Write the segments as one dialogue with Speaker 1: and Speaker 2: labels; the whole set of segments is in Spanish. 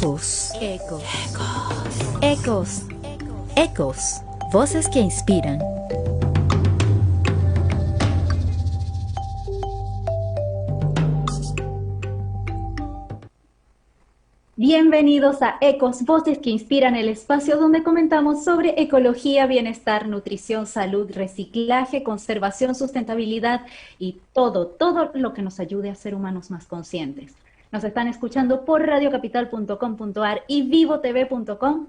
Speaker 1: Ecos. Ecos. Ecos. Voces que inspiran.
Speaker 2: Bienvenidos a Ecos, Voces que Inspiran, el espacio donde comentamos sobre ecología, bienestar, nutrición, salud, reciclaje, conservación, sustentabilidad y todo lo que nos ayude a ser humanos más conscientes. Nos están escuchando por radiocapital.com.ar y vivotv.com.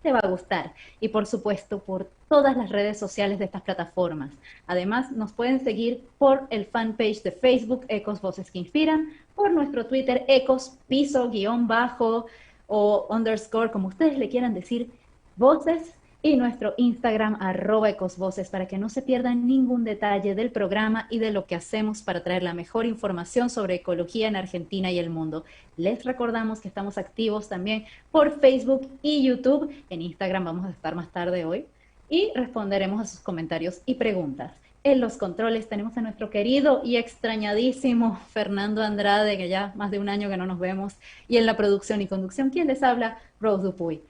Speaker 2: Te va a gustar. Y por supuesto por todas las redes sociales de estas plataformas. Además, nos pueden seguir por el fanpage de Facebook, Ecos Voces que Inspiran, por nuestro Twitter, Ecos, piso, guión bajo o underscore, como ustedes le quieran decir, voces, y nuestro Instagram, @ecosvoces, para que no se pierdan ningún detalle del programa y de lo que hacemos para traer la mejor información sobre ecología en Argentina y el mundo. Les recordamos que estamos activos también por Facebook y YouTube. En Instagram vamos a estar más tarde hoy y responderemos a sus comentarios y preguntas. En los controles tenemos a nuestro querido y extrañadísimo Fernando Andrade, que ya más de un año que no nos vemos, y en la producción y conducción, ¿quién les habla? Rose Dupuy.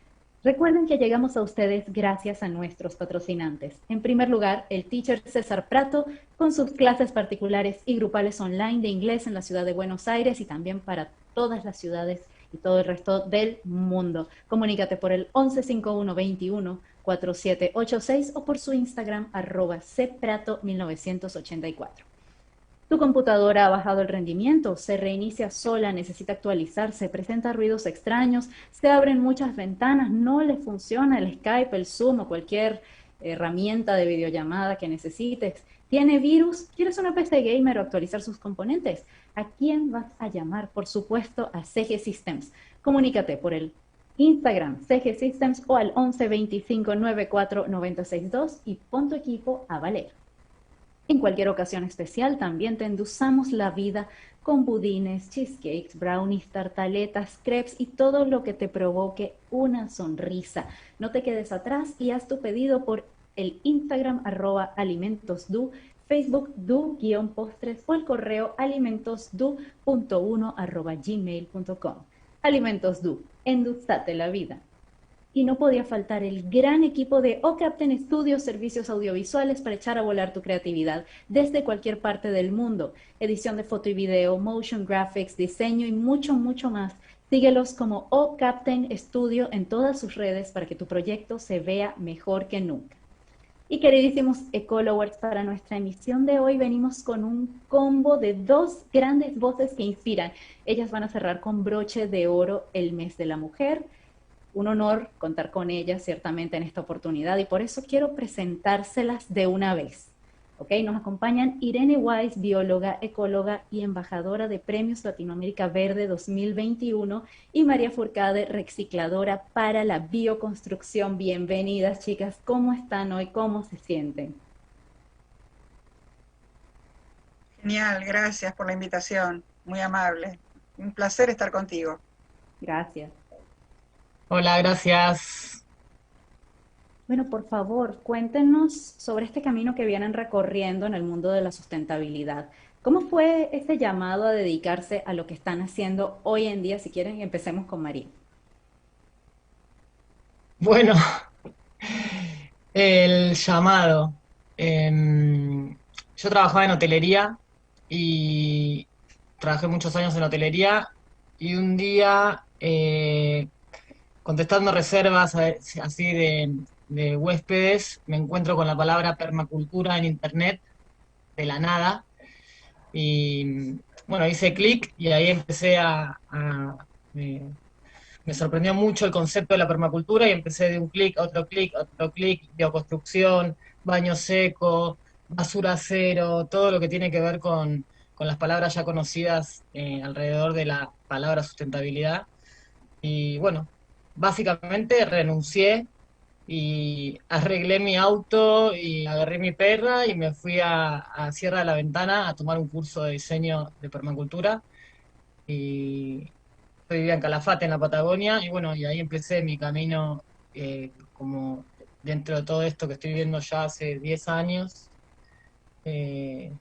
Speaker 2: Recuerden que llegamos a ustedes gracias a nuestros patrocinantes. En primer lugar, el teacher César Prato, con sus clases particulares y grupales online de inglés en la ciudad de Buenos Aires y también para todas las ciudades y todo el resto del mundo. Comunícate por el 1151-21-4786 o por su Instagram @cprato1984. Tu computadora ha bajado el rendimiento, se reinicia sola, necesita actualizarse, presenta ruidos extraños, se abren muchas ventanas, no le funciona el Skype, el Zoom o cualquier herramienta de videollamada que necesites. ¿Tiene virus? ¿Quieres una PC gamer o actualizar sus componentes? ¿A quién vas a llamar? Por supuesto, a CG Systems. Comunícate por el Instagram CG Systems o al 11 25 94 962 y pon tu equipo a valer. En cualquier ocasión especial también te endulzamos la vida con budines, cheesecakes, brownies, tartaletas, crepes y todo lo que te provoque una sonrisa. No te quedes atrás y haz tu pedido por el Instagram @alimentosdu, Facebook du-postres o el correo alimentosdu.1 @gmail.com. Alimentos Du, endulzate la vida. Y no podía faltar el gran equipo de OCapten Studios, servicios audiovisuales para echar a volar tu creatividad desde cualquier parte del mundo. Edición de foto y video, motion graphics, diseño y mucho, mucho más. Síguelos como OCapten Studio en todas sus redes para que tu proyecto se vea mejor que nunca. Y queridísimos Ecolowers, para nuestra emisión de hoy venimos con un combo de dos grandes voces que inspiran. Ellas van a cerrar con broche de oro el mes de la mujer. Un honor contar con ellas ciertamente en esta oportunidad y por eso quiero presentárselas de una vez. ¿Ok? Nos acompañan Irene Wise, bióloga, ecóloga y embajadora de Premios Latinoamérica Verde 2021, y María Furcade, recicladora para la bioconstrucción. Bienvenidas, chicas. ¿Cómo están hoy? ¿Cómo se sienten?
Speaker 3: Genial, gracias por la invitación, muy amable. Un placer estar contigo.
Speaker 2: Gracias.
Speaker 4: Hola, gracias.
Speaker 2: Bueno, por favor, cuéntenos sobre este camino que vienen recorriendo en el mundo de la sustentabilidad. ¿Cómo fue este llamado a dedicarse a lo que están haciendo hoy en día? Si quieren, empecemos con María.
Speaker 4: Bueno, el llamado. Yo trabajaba en hotelería y trabajé muchos años en hotelería y un día contestando reservas así de huéspedes me encuentro con la palabra permacultura en internet de la nada y bueno, hice clic y ahí empecé me sorprendió mucho el concepto de la permacultura y empecé de un clic, otro clic, bioconstrucción, baño seco, basura cero, todo lo que tiene que ver con las palabras ya conocidas alrededor de la palabra sustentabilidad. Y bueno, básicamente renuncié y arreglé mi auto y agarré mi perra y me fui a Sierra de la Ventana a tomar un curso de diseño de permacultura. Y yo vivía en Calafate, en la Patagonia, y bueno, y ahí empecé mi camino como dentro de todo esto que estoy viviendo ya hace 10 años. Eh,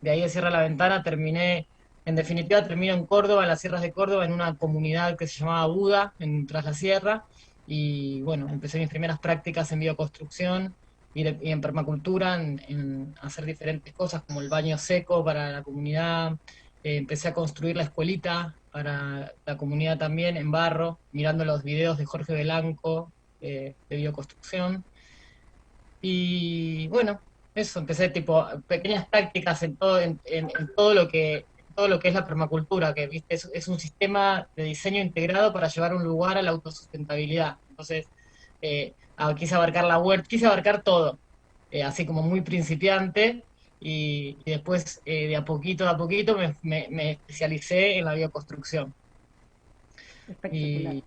Speaker 4: de ahí de Cierra la Ventana terminé en definitiva termino en Córdoba, en las sierras de Córdoba, en una comunidad que se llamaba Buda, Tras la Sierra, y bueno, empecé mis primeras prácticas en bioconstrucción y en permacultura, en hacer diferentes cosas como el baño seco para la comunidad. Empecé a construir la escuelita para la comunidad también en barro, mirando los videos de Jorge Belanco de bioconstrucción. Y bueno, eso, empecé tipo pequeñas prácticas en en todo lo que es la permacultura, que viste, es un sistema de diseño integrado para llevar un lugar a la autosustentabilidad. Entonces, quise abarcar la huerta, quise abarcar todo, así como muy principiante, y después de a poquito me especialicé en la bioconstrucción.
Speaker 2: Espectacular.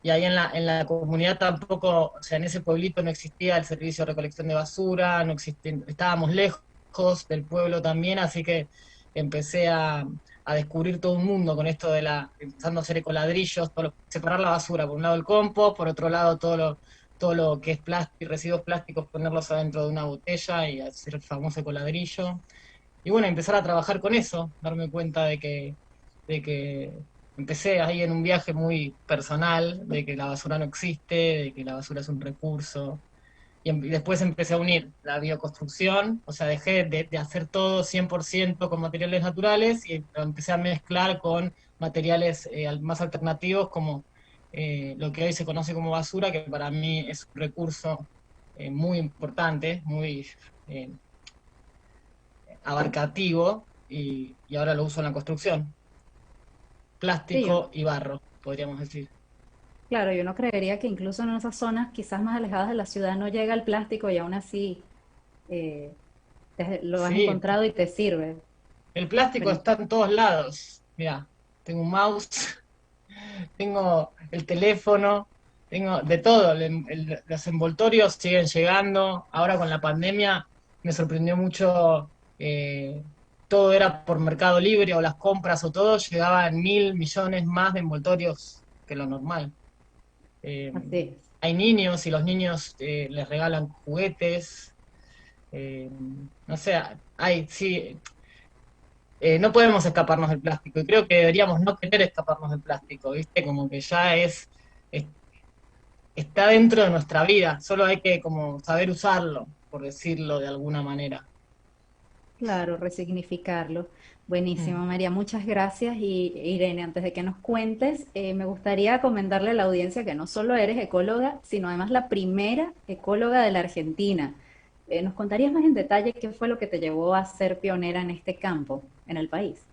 Speaker 4: Y ahí en la comunidad tampoco, o sea, en ese pueblito no existía el servicio de recolección de basura, no existía, estábamos lejos del pueblo también, así que empecé a descubrir todo un mundo con esto empezando a hacer ecoladrillos, separar la basura, por un lado el compost, por otro lado todo lo que es plástico, residuos plásticos, ponerlos adentro de una botella y hacer el famoso ecoladrillo. Y bueno, empezar a trabajar con eso, darme cuenta de que empecé ahí en un viaje muy personal, de que la basura no existe, de que la basura es un recurso. Y después empecé a unir la bioconstrucción, o sea, dejé de hacer todo 100% con materiales naturales y lo empecé a mezclar con materiales más alternativos como lo que hoy se conoce como basura, que para mí es un recurso muy importante, muy eh, abarcativo, y ahora lo uso en la construcción.
Speaker 2: Sí, yo,
Speaker 4: Plástico y barro, podríamos decir.
Speaker 2: claro, yo no creería que incluso en esas zonas quizás más alejadas de la ciudad no llega el plástico y aún así eh, lo has
Speaker 4: Sí,
Speaker 2: encontrado y te sirve.
Speaker 4: el plástico
Speaker 2: Bueno,
Speaker 4: está en todos lados. Mira, tengo un mouse, tengo el teléfono, tengo de todo. Los envoltorios siguen llegando. Ahora con la pandemia me sorprendió mucho. Todo era por Mercado Libre o las compras o todo, llegaban 1.000 millones más de envoltorios que lo normal. Eh,
Speaker 2: así es.
Speaker 4: Hay niños y los niños les regalan juguetes. eh, no sé, sí, no podemos escaparnos del plástico y creo que deberíamos no querer escaparnos del plástico, ¿viste? Como que ya es- está dentro de nuestra vida, solo hay que como saber usarlo, por decirlo de alguna manera.
Speaker 2: Claro, resignificarlo. Buenísimo,
Speaker 4: Mm.
Speaker 2: María, muchas gracias. Y Irene, antes de que nos cuentes, me gustaría comentarle a la audiencia que no solo eres ecóloga, sino además la primera ecóloga de la Argentina. ¿Nos contarías más en detalle qué fue lo que te llevó a ser pionera en este campo, en el país?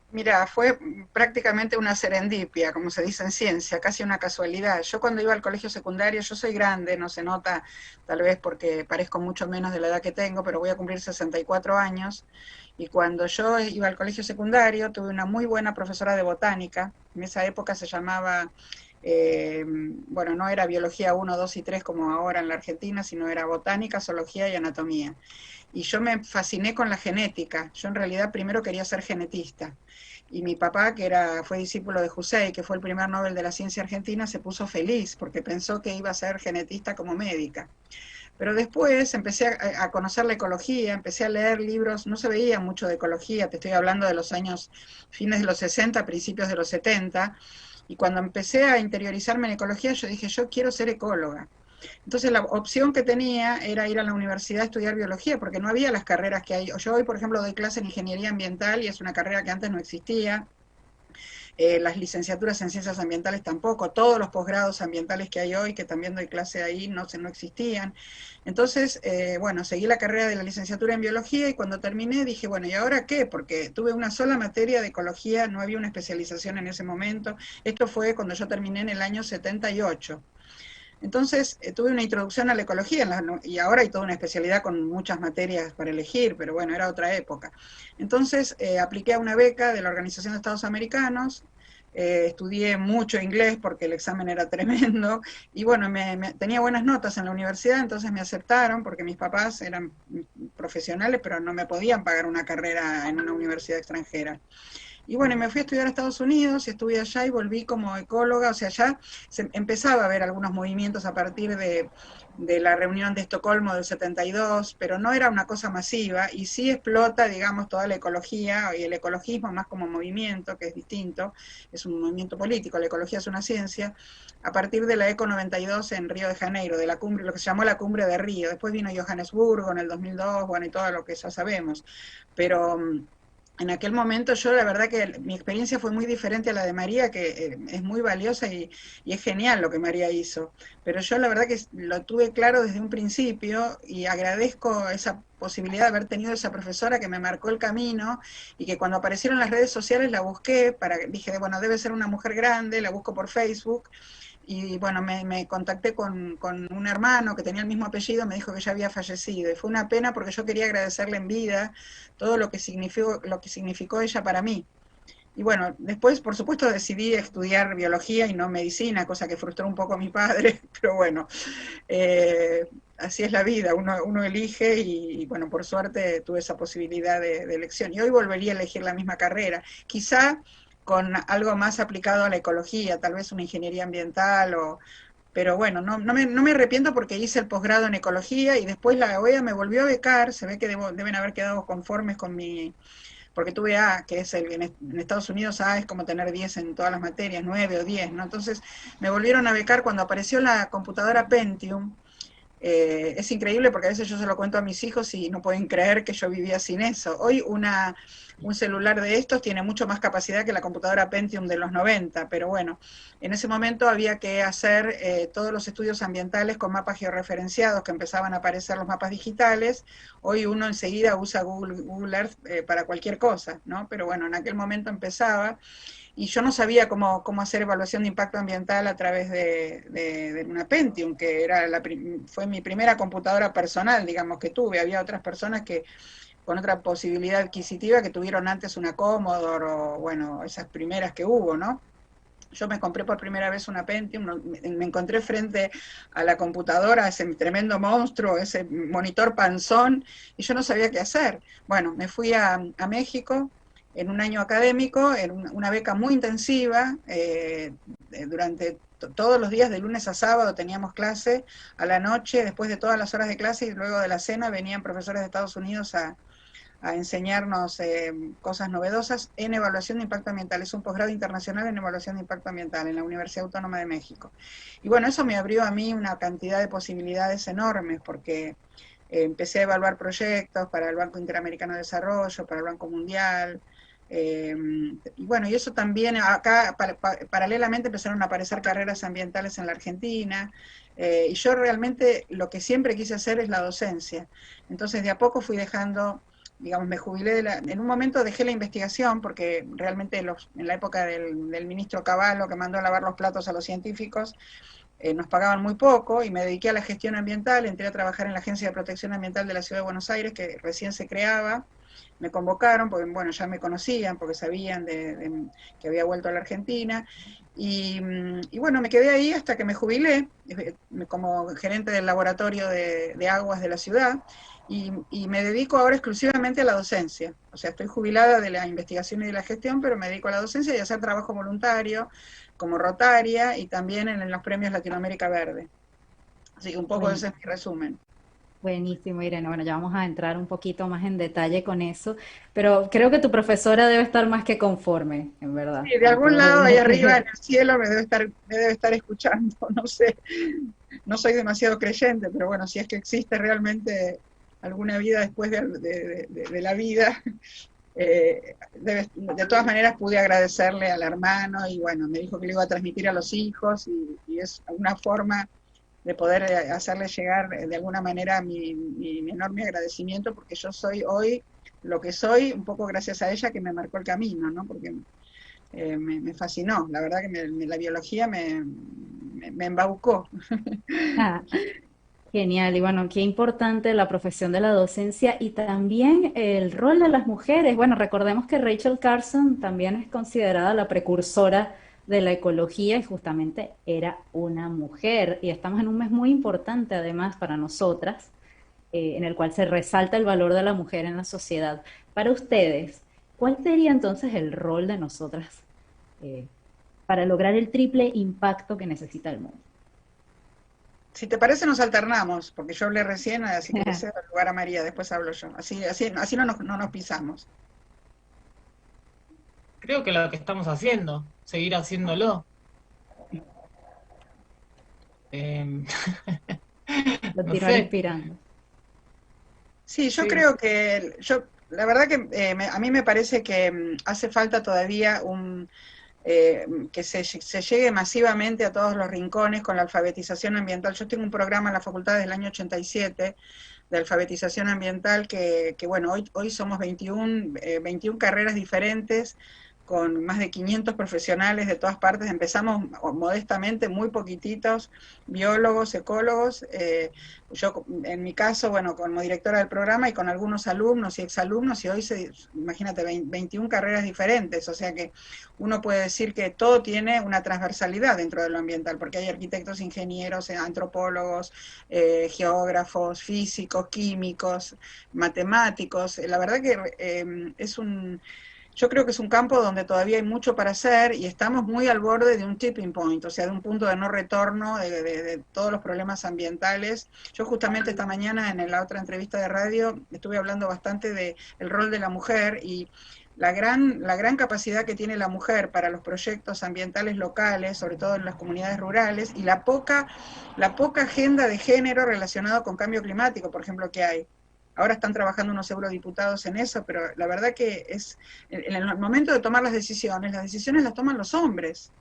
Speaker 3: Mira, fue prácticamente una serendipia, como se dice en ciencia, casi una casualidad. Yo cuando iba al colegio secundario, yo soy grande, no se nota tal vez porque parezco mucho menos de la edad que tengo, pero voy a cumplir 64 años. Y cuando yo iba al colegio secundario, tuve una muy buena profesora de botánica. En esa época se llamaba, bueno, no era biología 1, 2 y 3 como ahora en la Argentina, sino era botánica, zoología y anatomía. Y yo me fasciné con la genética. Yo en realidad primero quería ser genetista. Y mi papá, fue discípulo de Hussein, que fue el primer Nobel de la ciencia argentina, se puso feliz porque pensó que iba a ser genetista como médica. Pero después empecé a conocer la ecología, empecé a leer libros, no se veía mucho de ecología, te estoy hablando de los años fines de los 60, principios de los 70, y cuando empecé a interiorizarme en ecología, yo dije, yo quiero ser ecóloga. Entonces la opción que tenía era ir a la universidad a estudiar biología, porque no había las carreras que hay. Yo hoy, por ejemplo, doy clase en ingeniería ambiental y es una carrera que antes no existía. Las licenciaturas en ciencias ambientales tampoco, todos los posgrados ambientales que hay hoy, que también doy clase ahí, no existían. Entonces, bueno, seguí la carrera de la licenciatura en biología y cuando terminé dije, bueno, ¿y ahora qué? Porque tuve una sola materia de ecología, no había una especialización en ese momento. Esto fue cuando yo terminé en el año 78. Entonces, tuve una introducción a la ecología y ahora hay toda una especialidad con muchas materias para elegir, pero bueno, era otra época. Entonces, apliqué a una beca de la Organización de Estados Americanos, estudié mucho inglés porque el examen era tremendo y bueno, tenía buenas notas en la universidad, entonces me aceptaron porque mis papás eran profesionales, pero no me podían pagar una carrera en una universidad extranjera. Y bueno, y me fui a estudiar a Estados Unidos y estuve allá y volví como ecóloga, o sea, ya empezaba a ver algunos movimientos a partir de la reunión de Estocolmo del 72, pero no era una cosa masiva, y sí explota, digamos, toda la ecología y el ecologismo más como movimiento, que es distinto, es un movimiento político, la ecología es una ciencia, a partir de la Eco 92 en Río de Janeiro, de la cumbre, lo que se llamó la cumbre de Río, después vino Johannesburgo en el 2002, bueno, y todo lo que ya sabemos, pero en aquel momento yo la verdad que mi experiencia fue muy diferente a la de María, que es muy valiosa y es genial lo que María hizo, pero yo la verdad que lo tuve claro desde un principio y agradezco esa posibilidad de haber tenido esa profesora que me marcó el camino y que cuando aparecieron las redes sociales la busqué, dije, bueno, debe ser una mujer grande, la busco por Facebook. Y bueno, me contacté con un hermano que tenía el mismo apellido, me dijo que ya había fallecido. Y fue una pena porque yo quería agradecerle en vida todo lo que significó ella para mí. Y bueno, después, por supuesto, decidí estudiar biología y no medicina, cosa que frustró un poco a mi padre, pero bueno, así es la vida, uno elige y bueno, por suerte tuve esa posibilidad de elección. Y hoy volvería a elegir la misma carrera. Quizá con algo más aplicado a la ecología, tal vez una ingeniería ambiental pero bueno, no me arrepiento porque hice el posgrado en ecología y después la OEA me volvió a becar, se ve que deben haber quedado conformes con porque tuve A, que es en Estados Unidos A es como tener 10 en todas las materias, 9 o 10, ¿no? Entonces me volvieron a becar cuando apareció la computadora Pentium. Es increíble porque a veces yo se lo cuento a mis hijos y no pueden creer que yo vivía sin eso. Hoy un celular de estos tiene mucho más capacidad que la computadora Pentium de los 90, pero bueno, en ese momento había que hacer todos los estudios ambientales con mapas georreferenciados, que empezaban a aparecer los mapas digitales. Hoy uno enseguida usa Google Earth para cualquier cosa, ¿no? Pero bueno, en aquel momento empezaba y yo no sabía cómo hacer evaluación de impacto ambiental a través de una Pentium, que fue mi primera computadora personal, digamos, que tuve. Había otras personas que con otra posibilidad adquisitiva que tuvieron antes una Commodore o, bueno, esas primeras que hubo, ¿no? Yo me compré por primera vez una Pentium, me encontré frente a la computadora, ese tremendo monstruo, ese monitor panzón, y yo no sabía qué hacer. Bueno, me fui a México en un año académico, en una beca muy intensiva, durante todos los días de lunes a sábado teníamos clase, a la noche, después de todas las horas de clase y luego de la cena venían profesores de Estados Unidos a enseñarnos cosas novedosas en evaluación de impacto ambiental. Es un posgrado internacional en evaluación de impacto ambiental en la Universidad Autónoma de México. Y bueno, eso me abrió a mí una cantidad de posibilidades enormes, porque empecé a evaluar proyectos para el Banco Interamericano de Desarrollo, para el Banco Mundial, y bueno, y eso también, acá paralelamente empezaron a aparecer carreras ambientales en la Argentina, y yo realmente lo que siempre quise hacer es la docencia. Entonces de a poco fui dejando, digamos, me jubilé en un momento dejé la investigación porque realmente en la época del ministro Cavallo, que mandó a lavar los platos a los científicos, nos pagaban muy poco y me dediqué a la gestión ambiental, entré a trabajar en la Agencia de Protección Ambiental de la Ciudad de Buenos Aires, que recién se creaba. Me convocaron, porque bueno, ya me conocían, porque sabían que había vuelto a la Argentina, y bueno, me quedé ahí hasta que me jubilé, como gerente del laboratorio de aguas de la ciudad, y me dedico ahora exclusivamente a la docencia. O sea, estoy jubilada de la investigación y de la gestión, pero me dedico a la docencia y a hacer trabajo voluntario, como rotaria, y también en los premios Latinoamérica Verde. Así que un poco ese es mi resumen.
Speaker 2: Buenísimo, Irene. Bueno, ya vamos a entrar un poquito más en detalle con eso, pero creo que tu profesora debe estar más que conforme, en verdad.
Speaker 3: Sí, de algún lado ahí arriba en el cielo me debe estar escuchando, no sé, no soy demasiado creyente, pero bueno, si es que existe realmente alguna vida después de la vida, de todas maneras pude agradecerle al hermano y bueno, me dijo que le iba a transmitir a los hijos y es una forma de poder hacerle llegar de alguna manera mi enorme agradecimiento, porque yo soy hoy lo que soy, un poco gracias a ella que me marcó el camino, ¿no? Porque me fascinó, la verdad que la biología me embaucó.
Speaker 2: Ah, genial, y bueno, qué importante la profesión de la docencia y también el rol de las mujeres. Bueno, recordemos que Rachel Carson también es considerada la precursora de la ecología y justamente era una mujer. Y estamos en un mes muy importante además para nosotras, en el cual se resalta el valor de la mujer en la sociedad. Para ustedes, ¿Cuál sería entonces el rol de nosotras para lograr el triple impacto que necesita el mundo?
Speaker 3: Si te parece, nos alternamos, porque yo hablé recién, así que le cedo el lugar a María, después hablo yo. Así no nos pisamos.
Speaker 4: Creo que lo que estamos haciendo, seguir haciéndolo. Eh, no
Speaker 2: Continuar
Speaker 4: sé,
Speaker 2: inspirando.
Speaker 3: Sí, yo
Speaker 4: sí.
Speaker 3: creo que, la verdad que a mí me parece que hace falta todavía que se llegue masivamente a todos los rincones con la alfabetización ambiental. Yo tengo un programa en la facultad desde el año 87 de alfabetización ambiental que bueno, hoy somos 21 carreras diferentes con más de 500 profesionales de todas partes. Empezamos modestamente, muy poquititos, biólogos, ecólogos. Yo, en mi caso, bueno, como directora del programa y con algunos alumnos y exalumnos, y hoy, imagínate, 21 carreras diferentes. O sea que uno puede decir que todo tiene una transversalidad dentro de lo ambiental, porque hay arquitectos, ingenieros, antropólogos, geógrafos, físicos, químicos, matemáticos. La verdad que yo creo que es un campo donde todavía hay mucho para hacer y estamos muy al borde de un tipping point, o sea, de un punto de no retorno de todos los problemas ambientales. Yo justamente esta mañana en la otra entrevista de radio estuve hablando bastante del rol de la mujer y la gran capacidad que tiene la mujer para los proyectos ambientales locales, sobre todo en las comunidades rurales, y la poca agenda de género relacionado con cambio climático, por ejemplo, que hay. Ahora están trabajando unos eurodiputados en eso, pero la verdad que en el momento de tomar las decisiones las toman los hombres.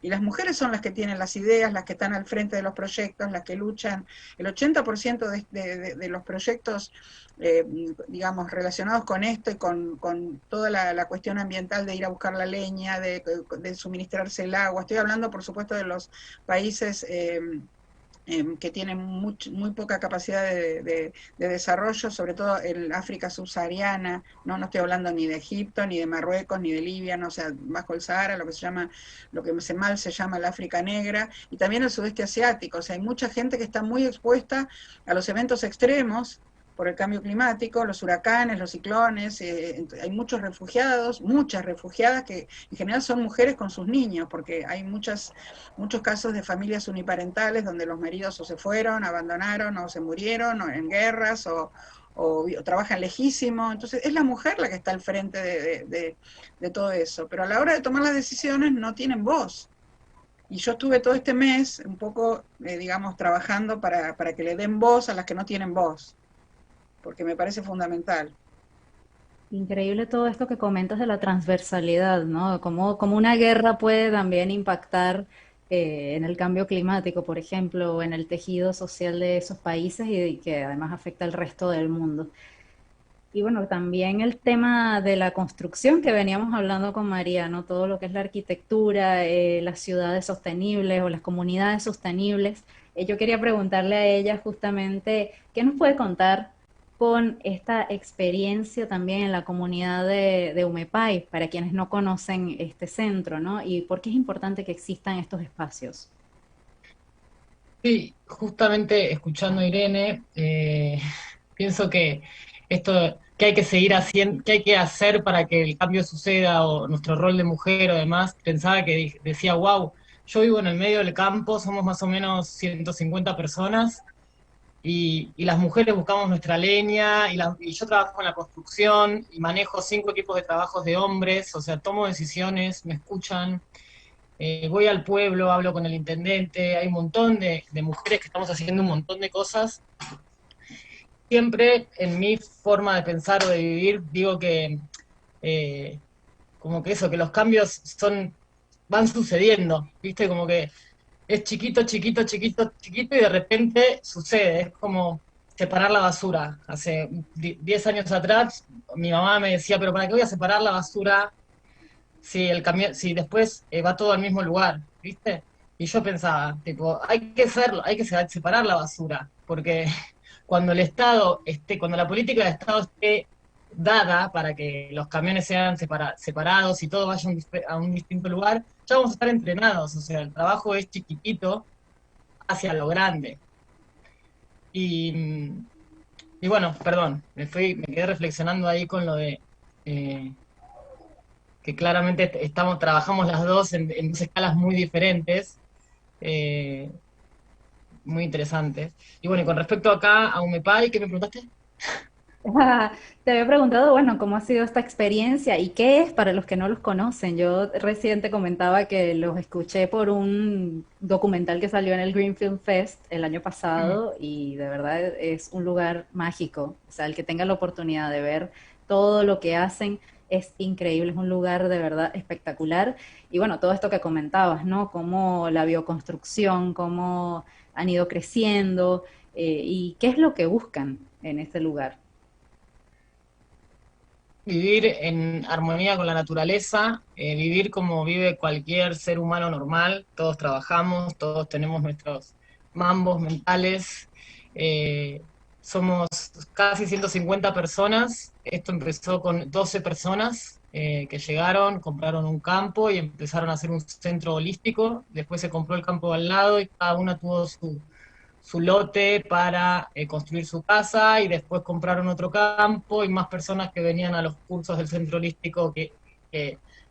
Speaker 3: Y las mujeres son las que tienen las ideas, las que están al frente de los proyectos, las que luchan. El 80% de los proyectos, eh, digamos, relacionados con esto y con toda la cuestión ambiental de ir a buscar la leña, de suministrarse el agua. Estoy hablando, por supuesto, de los países que tienen muy poca capacidad de desarrollo, sobre todo en África subsahariana. No estoy hablando ni de Egipto, ni de Marruecos, ni de Libia, no, o sea, bajo el Sahara, lo que mal se llama el África negra, y también el sudeste asiático. O sea, hay mucha gente que está muy expuesta a los eventos extremos por el cambio climático, los huracanes, los ciclones. Hay muchos refugiados, muchas refugiadas que en general son mujeres con sus niños, porque hay muchos casos de familias uniparentales donde los maridos o se fueron, abandonaron, o se murieron, o en guerras, o trabajan lejísimo. Entonces es la mujer la que está al frente de todo eso, pero a la hora de tomar las decisiones no tienen voz. Y yo estuve todo este mes un poco, digamos, trabajando para que le den voz a las que no tienen voz, porque me parece fundamental.
Speaker 2: Increíble todo esto que comentas de la transversalidad, ¿no? Como una guerra puede también impactar en el cambio climático, por ejemplo, o en el tejido social de esos países y que además afecta al resto del mundo. Y bueno, también el tema de la construcción que veníamos hablando con María, ¿no? Todo lo que es la arquitectura, las ciudades sostenibles o las comunidades sostenibles. Yo quería preguntarle a ella justamente, ¿qué nos puede contar con esta experiencia también en la comunidad de Umepay, para quienes no conocen este centro, ¿no? Y por qué es importante que existan estos espacios?
Speaker 4: Sí, justamente escuchando a Irene, pienso que esto que hay que seguir haciendo, que hay que hacer para que el cambio suceda, o nuestro rol de mujer o demás, pensaba que decía, wow, yo vivo en el medio del campo, somos más o menos 150 personas, y las mujeres buscamos nuestra leña, y yo trabajo en la construcción, y manejo 5 equipos de trabajos de hombres, o sea, tomo decisiones, me escuchan. Voy al pueblo, hablo con el intendente, hay un montón de mujeres que estamos haciendo un montón de cosas. Siempre en mi forma de pensar o de vivir digo que eh, como que eso, que los cambios van sucediendo, ¿viste? Como que es chiquito, chiquito, chiquito, chiquito y de repente sucede, es como separar la basura. Hace 10 años atrás mi mamá me decía, pero ¿para qué voy a separar la basura si después va todo al mismo lugar, ¿viste? Y yo pensaba, tipo, hay que hacerlo, hay que separar la basura, porque cuando el Estado cuando la política del Estado esté dada para que los camiones sean separados y todo vaya a un distinto lugar, ya vamos a estar entrenados, o sea, el trabajo es chiquitito hacia lo grande. Y, y bueno, perdón, me quedé reflexionando ahí con lo de que claramente trabajamos las dos en dos escalas muy diferentes, eh, muy interesantes. Y bueno, y con respecto acá a UMEPAI, ¿qué me preguntaste?
Speaker 2: Te había preguntado, bueno, cómo ha sido esta experiencia y qué es para los que no los conocen. Yo recién te comentaba que los escuché por un documental que salió en el Green Film Fest el año
Speaker 4: Mm.
Speaker 2: pasado y de verdad es un lugar mágico. O sea, el que tenga la oportunidad de ver todo lo que hacen es increíble, es un lugar de verdad espectacular. Y bueno, todo esto que comentabas, ¿no? Cómo la bioconstrucción, cómo han ido creciendo y qué es lo que buscan en este lugar.
Speaker 4: Vivir en armonía con la naturaleza, vivir como vive cualquier ser humano normal, todos trabajamos, todos tenemos nuestros mambos mentales, eh, somos casi 150 personas, esto empezó con 12 personas que llegaron, compraron un campo y empezaron a hacer un centro holístico, después se compró el campo al lado y cada una tuvo su lote para construir su casa y después compraron otro campo y más personas que venían a los cursos del centro holístico que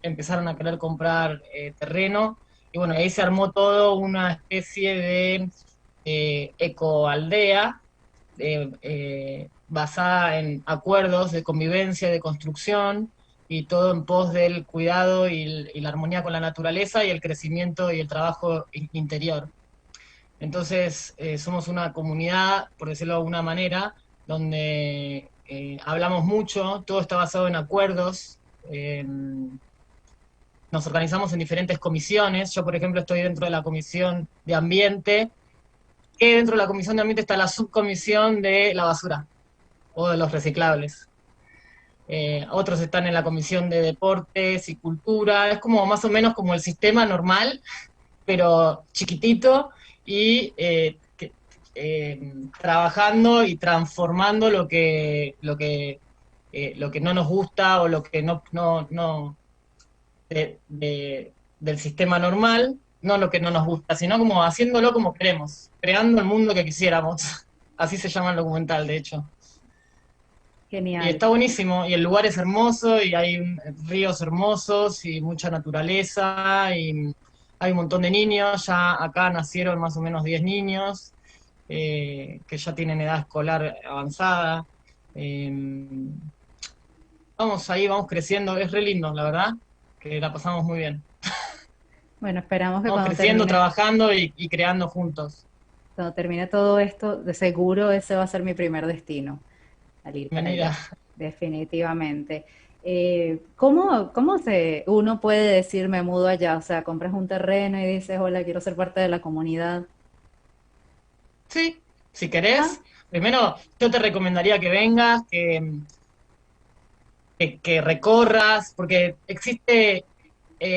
Speaker 4: empezaron a querer comprar terreno. Y bueno, ahí se armó todo una especie de ecoaldea basada en acuerdos de convivencia y de construcción y todo en pos del cuidado y la armonía con la naturaleza y el crecimiento y el trabajo interior. Entonces, somos una comunidad, por decirlo de alguna manera, donde hablamos mucho, todo está basado en acuerdos, nos organizamos en diferentes comisiones. Yo, por ejemplo, estoy dentro de la comisión de ambiente, que dentro de la comisión de ambiente está la subcomisión de la basura o de los reciclables. Otros están en la comisión de deportes y cultura, es como más o menos como el sistema normal, pero chiquitito y trabajando y transformando lo que no nos gusta o lo que no del sistema normal, no lo que no nos gusta, sino como haciéndolo como queremos, creando el mundo que quisiéramos. Así se llama el documental, de hecho. Y
Speaker 2: Genial.
Speaker 4: está buenísimo, y el lugar es hermoso, y hay ríos hermosos, y mucha naturaleza, y hay un montón de niños, ya acá nacieron más o menos 10 niños, que ya tienen edad escolar avanzada. Eh, vamos ahí, vamos creciendo, es re lindo, la verdad, que la pasamos muy bien.
Speaker 2: Bueno, esperamos que
Speaker 4: Vamos creciendo, trabajando y creando juntos.
Speaker 2: cuando termine todo esto, de seguro ese va a ser mi primer destino, al ir para
Speaker 4: Bienvenida.
Speaker 2: allá, definitivamente. ¿Cómo uno puede decir me mudo allá? O sea, compras un terreno y dices, hola, quiero ser parte de la comunidad.
Speaker 4: Sí, si
Speaker 2: Ah,
Speaker 4: querés, primero yo te recomendaría que vengas, que recorras, porque existe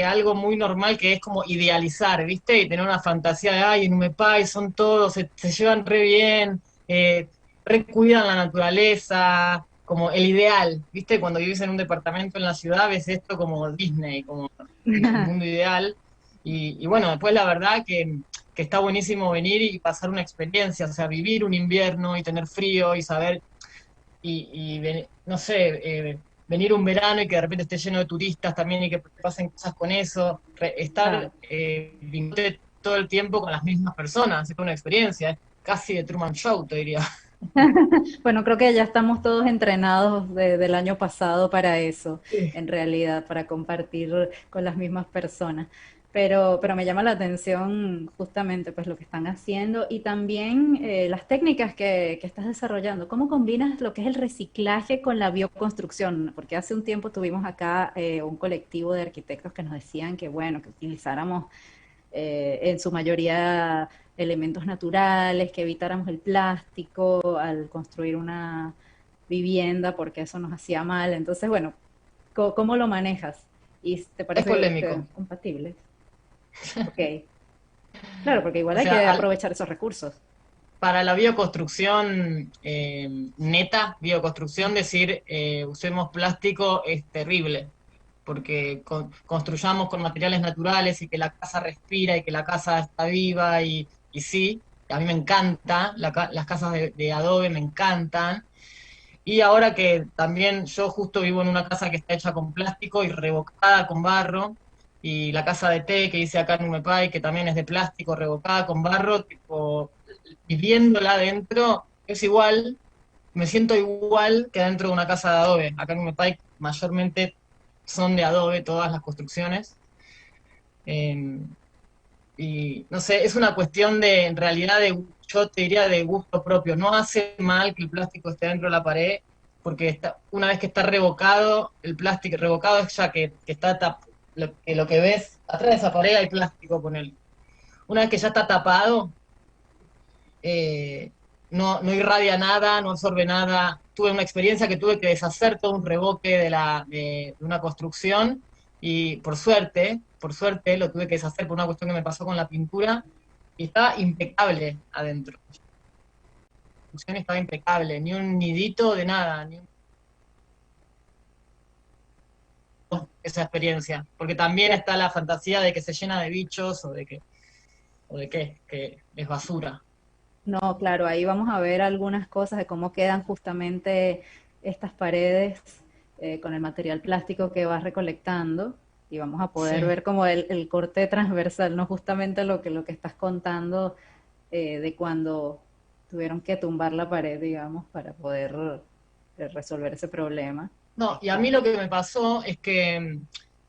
Speaker 4: algo muy normal que es como idealizar, ¿viste? Y tener una fantasía de, ay, en Umepay son todos, se llevan re bien, re cuidan la naturaleza, como el ideal, ¿viste? Cuando vives en un departamento en la ciudad ves esto como Disney, como el mundo ideal. Y bueno, después la verdad que está buenísimo venir y pasar una experiencia, o sea, vivir un invierno y tener frío y saber no sé, venir un verano y que de repente esté lleno de turistas también y que pasen cosas con eso, estar
Speaker 2: claro.
Speaker 4: vinculado todo el tiempo con las mismas personas, es una experiencia, es casi de Truman Show, te diría.
Speaker 2: Bueno, creo que ya estamos todos entrenados del año pasado para eso,
Speaker 4: Sí.
Speaker 2: en realidad, para compartir con las mismas personas. Pero me llama la atención justamente pues lo que están haciendo y también las técnicas que estás desarrollando. ¿Cómo combinas lo que es el reciclaje con la bioconstrucción? Porque hace un tiempo tuvimos acá un colectivo de arquitectos que nos decían que bueno, que utilizáramos en su mayoría elementos naturales, que evitáramos el plástico al construir una vivienda porque eso nos hacía mal. Entonces, bueno, ¿cómo lo manejas? ¿Y te
Speaker 4: Es
Speaker 2: parece
Speaker 4: polémico.
Speaker 2: compatible? Ok, claro, porque igual
Speaker 4: O
Speaker 2: hay
Speaker 4: sea,
Speaker 2: que aprovechar esos recursos.
Speaker 4: para la bioconstrucción neta, bioconstrucción, decir usemos plástico es terrible, porque construyamos con materiales naturales y que la casa respira y que la casa está viva y sí, a mí me encanta, las casas de adobe me encantan, Y ahora que también yo justo vivo en una casa que está hecha con plástico y revocada con barro, y la casa de té que hice acá en Umepay, que también es de plástico, revocada con barro, tipo, viviéndola adentro, es igual, me siento igual que dentro de una casa de adobe. Acá en Umepay mayormente son de adobe todas las construcciones. Eh, y no sé, es una cuestión de, en realidad, yo te diría de gusto propio. No hace mal que el plástico esté dentro de la pared, porque una vez que está revocado, el plástico revocado es ya que está lo que ves, atrás de esa pared hay plástico con él. Una vez que ya está tapado, no irradia nada, no absorbe nada. Tuve una experiencia que tuve que deshacer todo un revoque de una construcción y por suerte lo tuve que deshacer por una cuestión que me pasó con la pintura y estaba impecable adentro. La construcción estaba impecable, ni un nidito de nada, esa experiencia. Porque también está la fantasía de que se llena de bichos o de que es basura.
Speaker 2: No, claro, ahí vamos a ver algunas cosas de cómo quedan justamente estas paredes con el material plástico que vas recolectando y vamos a poder
Speaker 4: Sí.
Speaker 2: ver como el corte transversal, no justamente lo que estás contando de cuando tuvieron que tumbar la pared, digamos, para poder resolver ese problema.
Speaker 4: No, y a mí lo que me pasó es que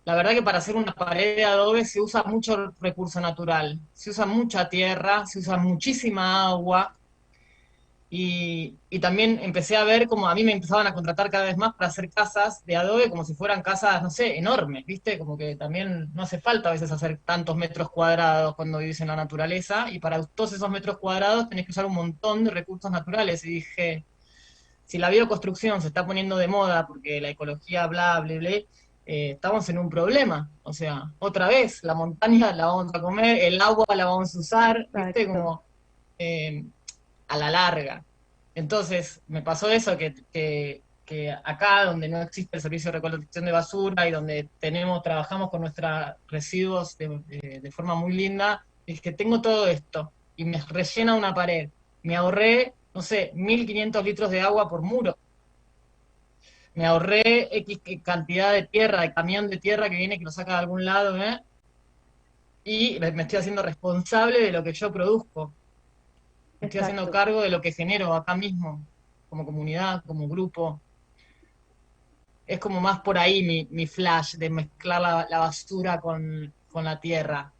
Speaker 4: la verdad que para hacer una pared de adobe se usa mucho recurso natural, se usa mucha tierra, se usa muchísima agua y también empecé a ver como a mí me empezaban a contratar cada vez más para hacer casas de adobe como si fueran casas, no sé, enormes, ¿viste? Como que también no hace falta a veces hacer tantos metros cuadrados cuando vivís en la naturaleza y para todos esos metros cuadrados tenés que usar un montón de recursos naturales y dije si la bioconstrucción se está poniendo de moda porque la ecología, bla, bla, bla, estamos en un problema. O sea, otra vez, la montaña la vamos a comer, el agua la vamos a usar, ¿viste?
Speaker 2: Exacto.
Speaker 4: Como eh, a la larga. Entonces, me pasó eso, que acá, donde no existe el servicio de recolección de basura y donde trabajamos con nuestros residuos de forma muy linda, es que tengo todo esto y me rellena una pared. Me ahorré, no sé, 1.500 litros de agua por muro. Me ahorré X cantidad de tierra, de camión de tierra que viene que lo saca de algún lado, ¿eh? Y me estoy haciendo responsable de lo que yo produzco. Me estoy haciendo
Speaker 2: Exacto.
Speaker 4: cargo de lo que genero acá mismo, como comunidad, como grupo. Es como más por ahí mi flash de mezclar la basura con la tierra.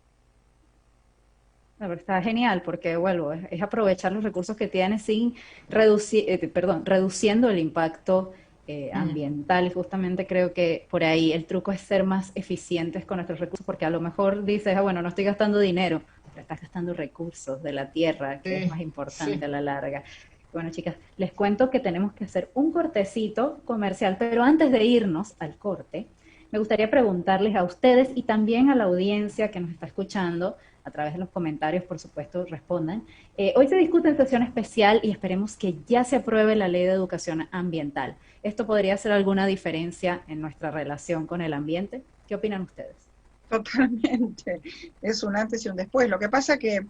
Speaker 2: La verdad está genial porque, vuelvo, es aprovechar los recursos que tienes sin reducir, perdón, reduciendo el impacto
Speaker 4: Mm,
Speaker 2: ambiental. Y justamente creo que por ahí el truco es ser más eficientes con nuestros recursos, porque a lo mejor dices, ah, bueno, no estoy gastando dinero, pero estás gastando recursos de la tierra, que es
Speaker 4: sí,
Speaker 2: más importante
Speaker 4: sí.
Speaker 2: a la larga. Bueno, chicas, les cuento que tenemos que hacer un cortecito comercial, pero antes de irnos al corte, me gustaría preguntarles a ustedes y también a la audiencia que nos está escuchando, a través de los comentarios, por supuesto, respondan. Hoy se discute en sesión especial y esperemos que ya se apruebe la ley de educación ambiental. ¿Esto podría hacer alguna diferencia en nuestra relación con el ambiente? ¿Qué opinan ustedes?
Speaker 3: Totalmente, es un antes y un después. Lo que pasa que,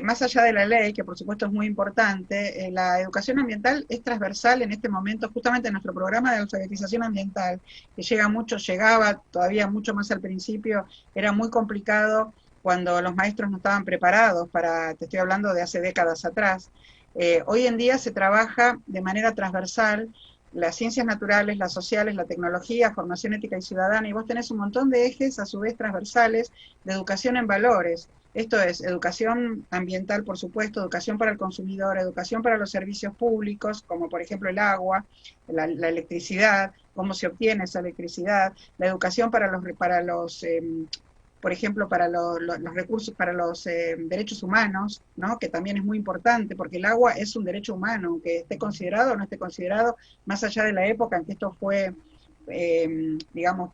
Speaker 3: más allá de la ley, que por supuesto es muy importante, la educación ambiental es transversal en este momento, justamente en nuestro programa de alfabetización ambiental, que llegaba todavía mucho más al principio, era muy complicado cuando los maestros no estaban preparados te estoy hablando de hace décadas atrás. Hoy en día se trabaja de manera transversal las ciencias naturales, las sociales, la tecnología, formación ética y ciudadana, y vos tenés un montón de ejes a su vez transversales de educación en valores. Esto es educación ambiental, por supuesto, educación para el consumidor, educación para los servicios públicos, como por ejemplo el agua, la electricidad, cómo se obtiene esa electricidad, la educación para los por ejemplo, para los recursos, para los derechos humanos, ¿no? Que también es muy importante, porque el agua es un derecho humano, que esté considerado o no esté considerado, más allá de la época en que esto fue, digamos,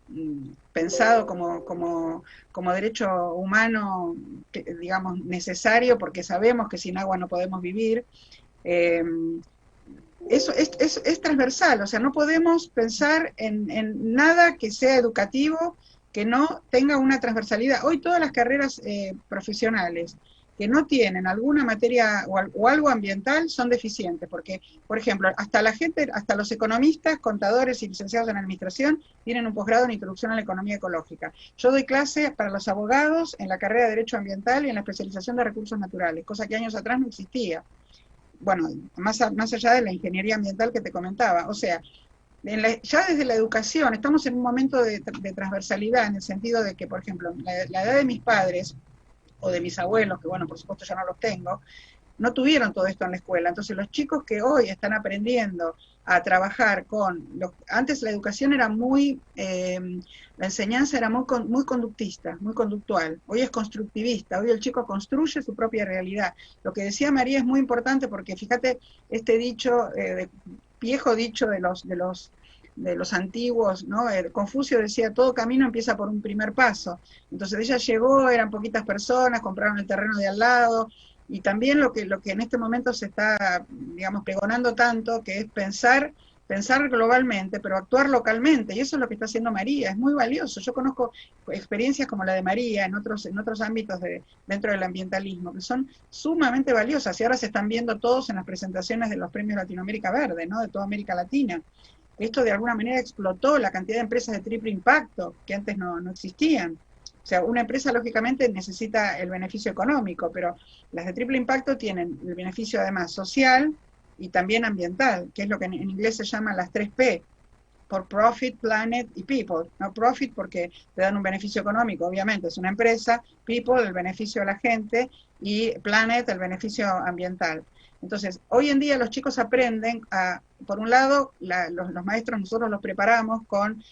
Speaker 3: pensado como derecho humano, digamos, necesario, porque sabemos que sin agua no podemos vivir. Eh, eso es transversal, o sea, no podemos pensar en nada que sea educativo que no tenga una transversalidad. Hoy todas las carreras profesionales que no tienen alguna materia o algo ambiental son deficientes, porque, por ejemplo, hasta los economistas, contadores y licenciados en administración tienen un posgrado en Introducción a la Economía Ecológica. Yo doy clase para los abogados en la carrera de Derecho Ambiental y en la especialización de Recursos Naturales, cosa que años atrás no existía. Bueno, más allá de la ingeniería ambiental que te comentaba, o sea, ya desde la educación estamos en un momento de transversalidad, en el sentido de que, por ejemplo, la edad de mis padres, o de mis abuelos, que bueno, por supuesto ya no los tengo, no tuvieron todo esto en la escuela. Entonces los chicos que hoy están aprendiendo a trabajar antes la educación era la enseñanza era muy conductista, muy conductual. Hoy es constructivista, hoy el chico construye su propia realidad. Lo que decía María es muy importante porque fíjate este dicho, viejo dicho de los antiguos, ¿no? Confucio decía, todo camino empieza por un primer paso. Entonces ella llegó, eran poquitas personas, compraron el terreno de al lado, y también lo que en este momento se está, digamos, pregonando tanto, que es pensar globalmente, pero actuar localmente, y eso es lo que está haciendo María, es muy valioso. Yo conozco experiencias como la de María en otros ámbitos dentro del ambientalismo, que son sumamente valiosas, y ahora se están viendo todos en las presentaciones de los premios Latinoamérica Verde, ¿no? De toda América Latina. Esto de alguna manera explotó la cantidad de empresas de triple impacto que antes no existían. O sea, una empresa lógicamente necesita el beneficio económico, pero las de triple impacto tienen el beneficio además social y también ambiental, que es lo que en inglés se llaman las 3P, por Profit, Planet y People. No Profit porque te dan un beneficio económico, obviamente, es una empresa, People, el beneficio a la gente, y Planet, el beneficio ambiental. Entonces, hoy en día los chicos aprenden por un lado, los maestros nosotros los preparamos con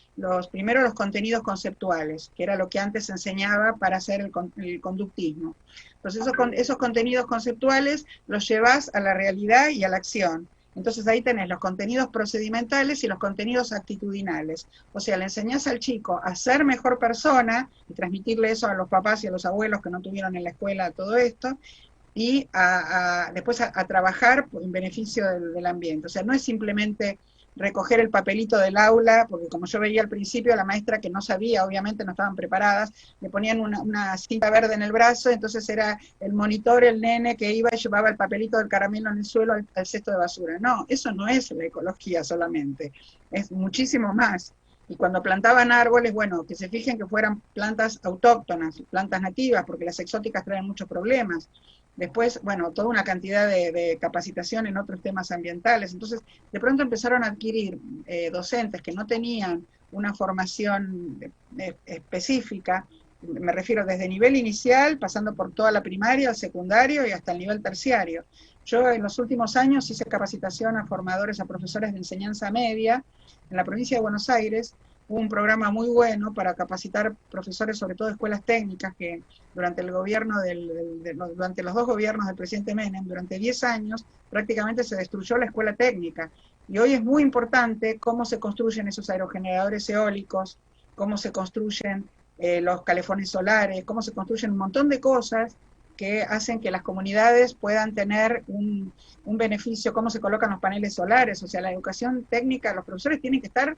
Speaker 3: primero los contenidos conceptuales, que era lo que antes se enseñaba para hacer el conductismo. Entonces, esos contenidos conceptuales los llevas a la realidad y a la acción. Entonces ahí tenés los contenidos procedimentales y los contenidos actitudinales. O sea, le enseñás al chico a ser mejor persona, y transmitirle eso a los papás y a los abuelos que no tuvieron en la escuela todo esto, y después a trabajar en beneficio del ambiente. O sea, no es simplemente recoger el papelito del aula, porque como yo veía al principio, la maestra que no sabía, obviamente no estaban preparadas, le ponían una cinta verde en el brazo, entonces era el monitor, el nene que iba y llevaba el papelito del caramelo en el suelo al cesto de basura. No, eso no es la ecología solamente, es muchísimo más. Y cuando plantaban árboles, bueno, que se fijen que fueran plantas autóctonas, plantas nativas, porque las exóticas traen muchos problemas. Después, bueno, toda una cantidad de capacitación en otros temas ambientales. Entonces, de pronto empezaron a adquirir docentes que no tenían una formación específica, me refiero desde nivel inicial, pasando por toda la primaria, el secundario y hasta el nivel terciario. Yo en los últimos años hice capacitación a formadores, a profesores de enseñanza media en la provincia de Buenos Aires. Hubo un programa muy bueno para capacitar profesores, sobre todo de escuelas técnicas, que durante el gobierno durante los 2 gobiernos del presidente Menem, durante 10 años, prácticamente se destruyó la escuela técnica. Y hoy es muy importante cómo se construyen esos aerogeneradores eólicos, cómo se construyen los calefones solares, cómo se construyen un montón de cosas que hacen que las comunidades puedan tener un beneficio, cómo se colocan los paneles solares. O sea, la educación técnica, los profesores tienen que estar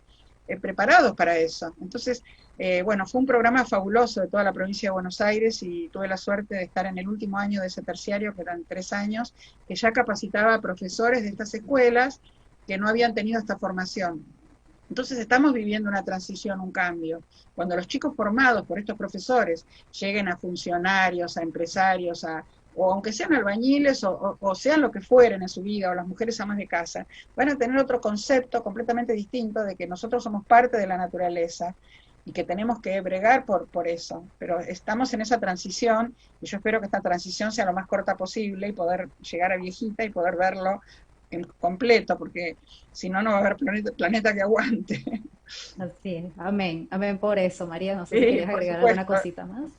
Speaker 3: preparados para eso. Entonces, bueno, fue un programa fabuloso de toda la provincia de Buenos Aires, y tuve la suerte de estar en el último año de ese terciario, que eran 3 años, que ya capacitaba a profesores de estas escuelas que no habían tenido esta formación. Entonces estamos viviendo una transición, un cambio. Cuando los chicos formados por estos profesores lleguen a funcionarios, a empresarios, o aunque sean albañiles o sean lo que fueren en su vida, o las mujeres amas de casa, van a tener otro concepto completamente distinto de que nosotros somos parte de la naturaleza y que tenemos que bregar por eso. Pero estamos en esa transición, y yo espero que esta transición sea lo más corta posible y poder llegar a viejita y poder verlo en completo, porque si no, no va a haber planeta que aguante.
Speaker 2: Así es, amén, amén por eso. María, no sé
Speaker 3: Sí,
Speaker 2: si quieres agregar alguna cosita más.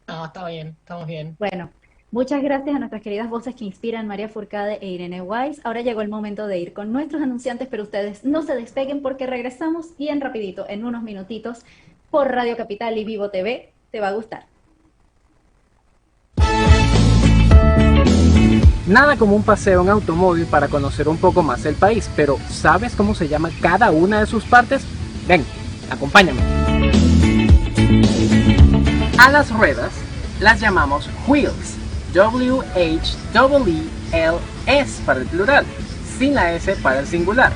Speaker 4: No, está bien, estamos bien.
Speaker 2: Bueno, muchas gracias a nuestras queridas voces que inspiran, María Fourcade e Irene Weiss. Ahora llegó el momento de ir con nuestros anunciantes, pero ustedes no se despeguen porque regresamos bien rapidito, en unos minutitos, por Radio Capital y Vivo TV. Te va a gustar.
Speaker 5: Nada como un paseo en automóvil para conocer un poco más el país, pero ¿sabes cómo se llama cada una de sus partes? Ven, acompáñame. A las ruedas las llamamos wheels WHEELS para el plural, sin la S para el singular.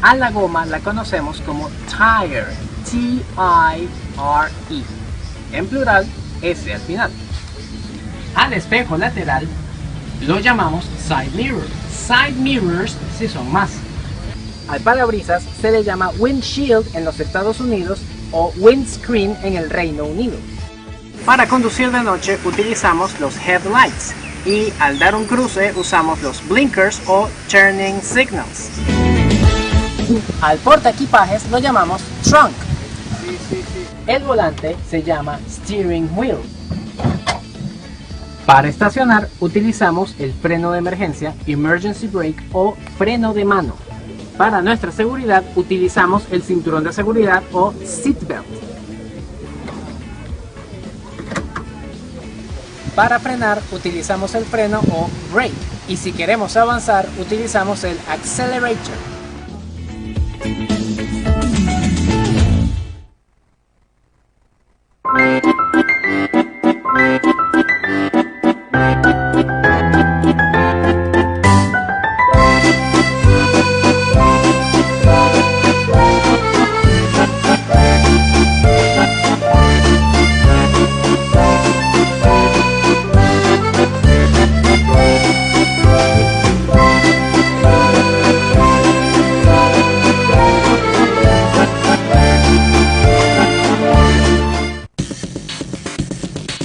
Speaker 5: A la goma la conocemos como tire, T-I-R-E, en plural, S al final. Al espejo lateral lo llamamos side mirror, side mirrors si son más. Al parabrisas se le llama windshield en los Estados Unidos o windscreen en el Reino Unido. Para conducir de noche utilizamos los headlights y al dar un cruce usamos los blinkers o turning signals. Al portaequipajes lo llamamos trunk. El volante se llama steering wheel. Para estacionar utilizamos el freno de emergencia, emergency brake o freno de mano. Para nuestra seguridad utilizamos el cinturón de seguridad o seatbelt. Para frenar utilizamos el freno o brake y si queremos avanzar utilizamos el accelerator.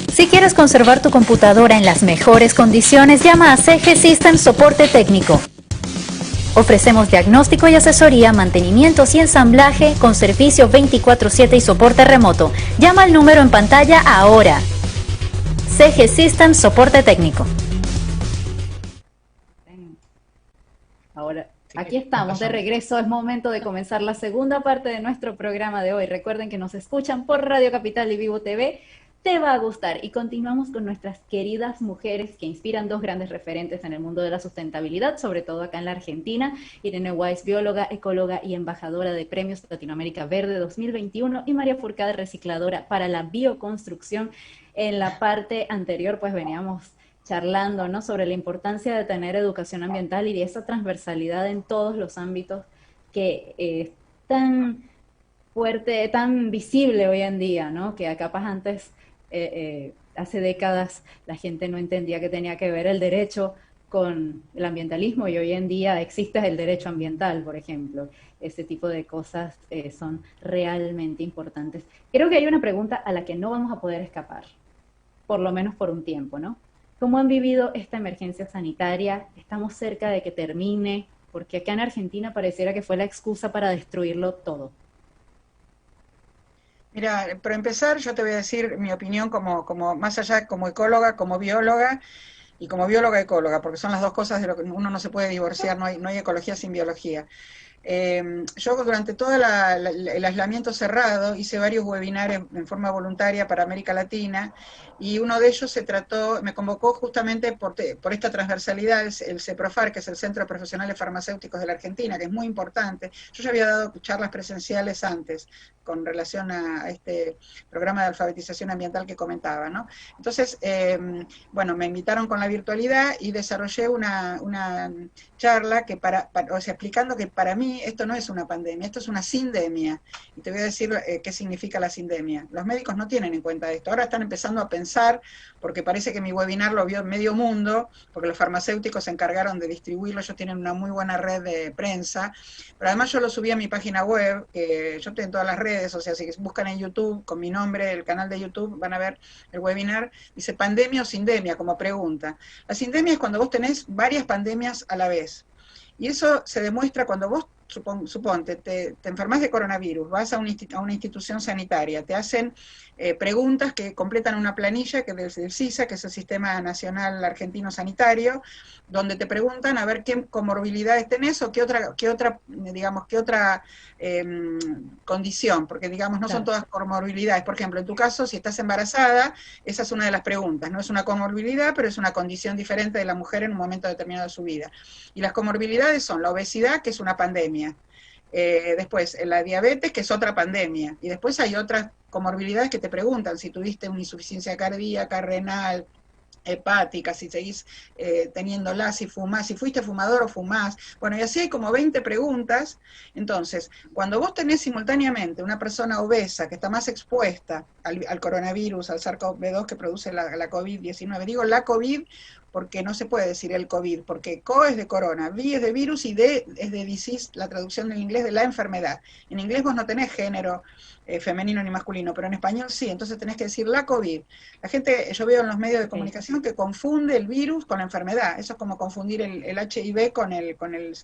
Speaker 1: Si quieres conservar tu computadora en las mejores condiciones, llama a CG Systems Soporte Técnico. Ofrecemos diagnóstico y asesoría, mantenimientos y ensamblaje con servicio 24/7 y soporte remoto. Llama al número en pantalla ahora. CG Systems Soporte Técnico.
Speaker 2: Ahora, aquí estamos de regreso. Es momento de comenzar la segunda parte de nuestro programa de hoy. Recuerden que nos escuchan por Radio Capital y Vivo TV. Te va a gustar. Y continuamos con nuestras queridas mujeres que inspiran, dos grandes referentes en el mundo de la sustentabilidad, sobre todo acá en la Argentina. Irene Weiss, bióloga, ecóloga y embajadora de Premios Latinoamérica Verde 2021, y María Furcade, recicladora para la bioconstrucción. En la parte anterior pues veníamos charlando, ¿no?, sobre la importancia de tener educación ambiental y de esa transversalidad en todos los ámbitos que es tan fuerte, tan visible hoy en día, ¿no?, que capaz antes... hace décadas la gente no entendía que tenía que ver el derecho con el ambientalismo y hoy en día existe el derecho ambiental, por ejemplo. Ese tipo de cosas son realmente importantes. Creo que hay una pregunta a la que no vamos a poder escapar, por lo menos por un tiempo, ¿no? ¿Cómo han vivido esta emergencia sanitaria? ¿Estamos cerca de que termine? Porque acá en Argentina pareciera que fue la excusa para destruirlo todo.
Speaker 3: Mira, para empezar yo te voy a decir mi opinión como más allá como ecóloga, como bióloga y como bióloga ecóloga, porque son las dos cosas de lo que uno no se puede divorciar, no hay ecología sin biología. Yo durante todo el aislamiento cerrado hice varios webinars en forma voluntaria para América Latina y uno de ellos me convocó justamente por esta transversalidad, el CEPROFAR, que es el Centro de Profesionales Farmacéuticos de la Argentina, que es muy importante. Yo ya había dado charlas presenciales antes con relación a este programa de alfabetización ambiental que comentaba, ¿no? Entonces, bueno, me invitaron con la virtualidad y desarrollé una charla que o sea, explicando que para mí esto no es una pandemia, esto es una sindemia. Y te voy a decir qué significa la sindemia. Los médicos no tienen en cuenta esto. Ahora están empezando a pensar, porque parece que mi webinar lo vio medio mundo, porque los farmacéuticos se encargaron de distribuirlo, ellos tienen una muy buena red de prensa, pero además yo lo subí a mi página web, que yo estoy en todas las redes, o sea, si buscan en YouTube, con mi nombre, el canal de YouTube, van a ver el webinar, dice pandemia o sindemia, como pregunta. La sindemia es cuando vos tenés varias pandemias a la vez. Y eso se demuestra cuando vos, suponte, te enfermas de coronavirus, vas a una institución sanitaria, te hacen preguntas que completan una planilla que del SISA, que es el Sistema Nacional Argentino Sanitario, donde te preguntan a ver qué comorbilidades tenés o qué otra condición, porque digamos no son todas comorbilidades. Por ejemplo, en tu caso, si estás embarazada, esa es una de las preguntas, no es una comorbilidad, pero es una condición diferente de la mujer en un momento determinado de su vida. Y las comorbilidades son la obesidad, que es una pandemia, después la diabetes, que es otra pandemia, y después hay otras comorbilidades que te preguntan si tuviste una insuficiencia cardíaca, renal, hepática, si seguís teniéndola, si fumás, si fuiste fumador o fumás. Bueno, y así hay como 20 preguntas. Entonces, cuando vos tenés simultáneamente una persona obesa que está más expuesta al coronavirus, al SARS-CoV-2 que produce la COVID-19, digo la COVID porque no se puede decir el COVID, porque CO es de corona, V es de virus y D es de disease, la traducción del inglés de la enfermedad. En inglés vos no tenés género femenino ni masculino, pero en español sí, entonces tenés que decir la COVID. La gente, yo veo en los medios de comunicación que confunde el virus con la enfermedad. Eso es como confundir el HIV con el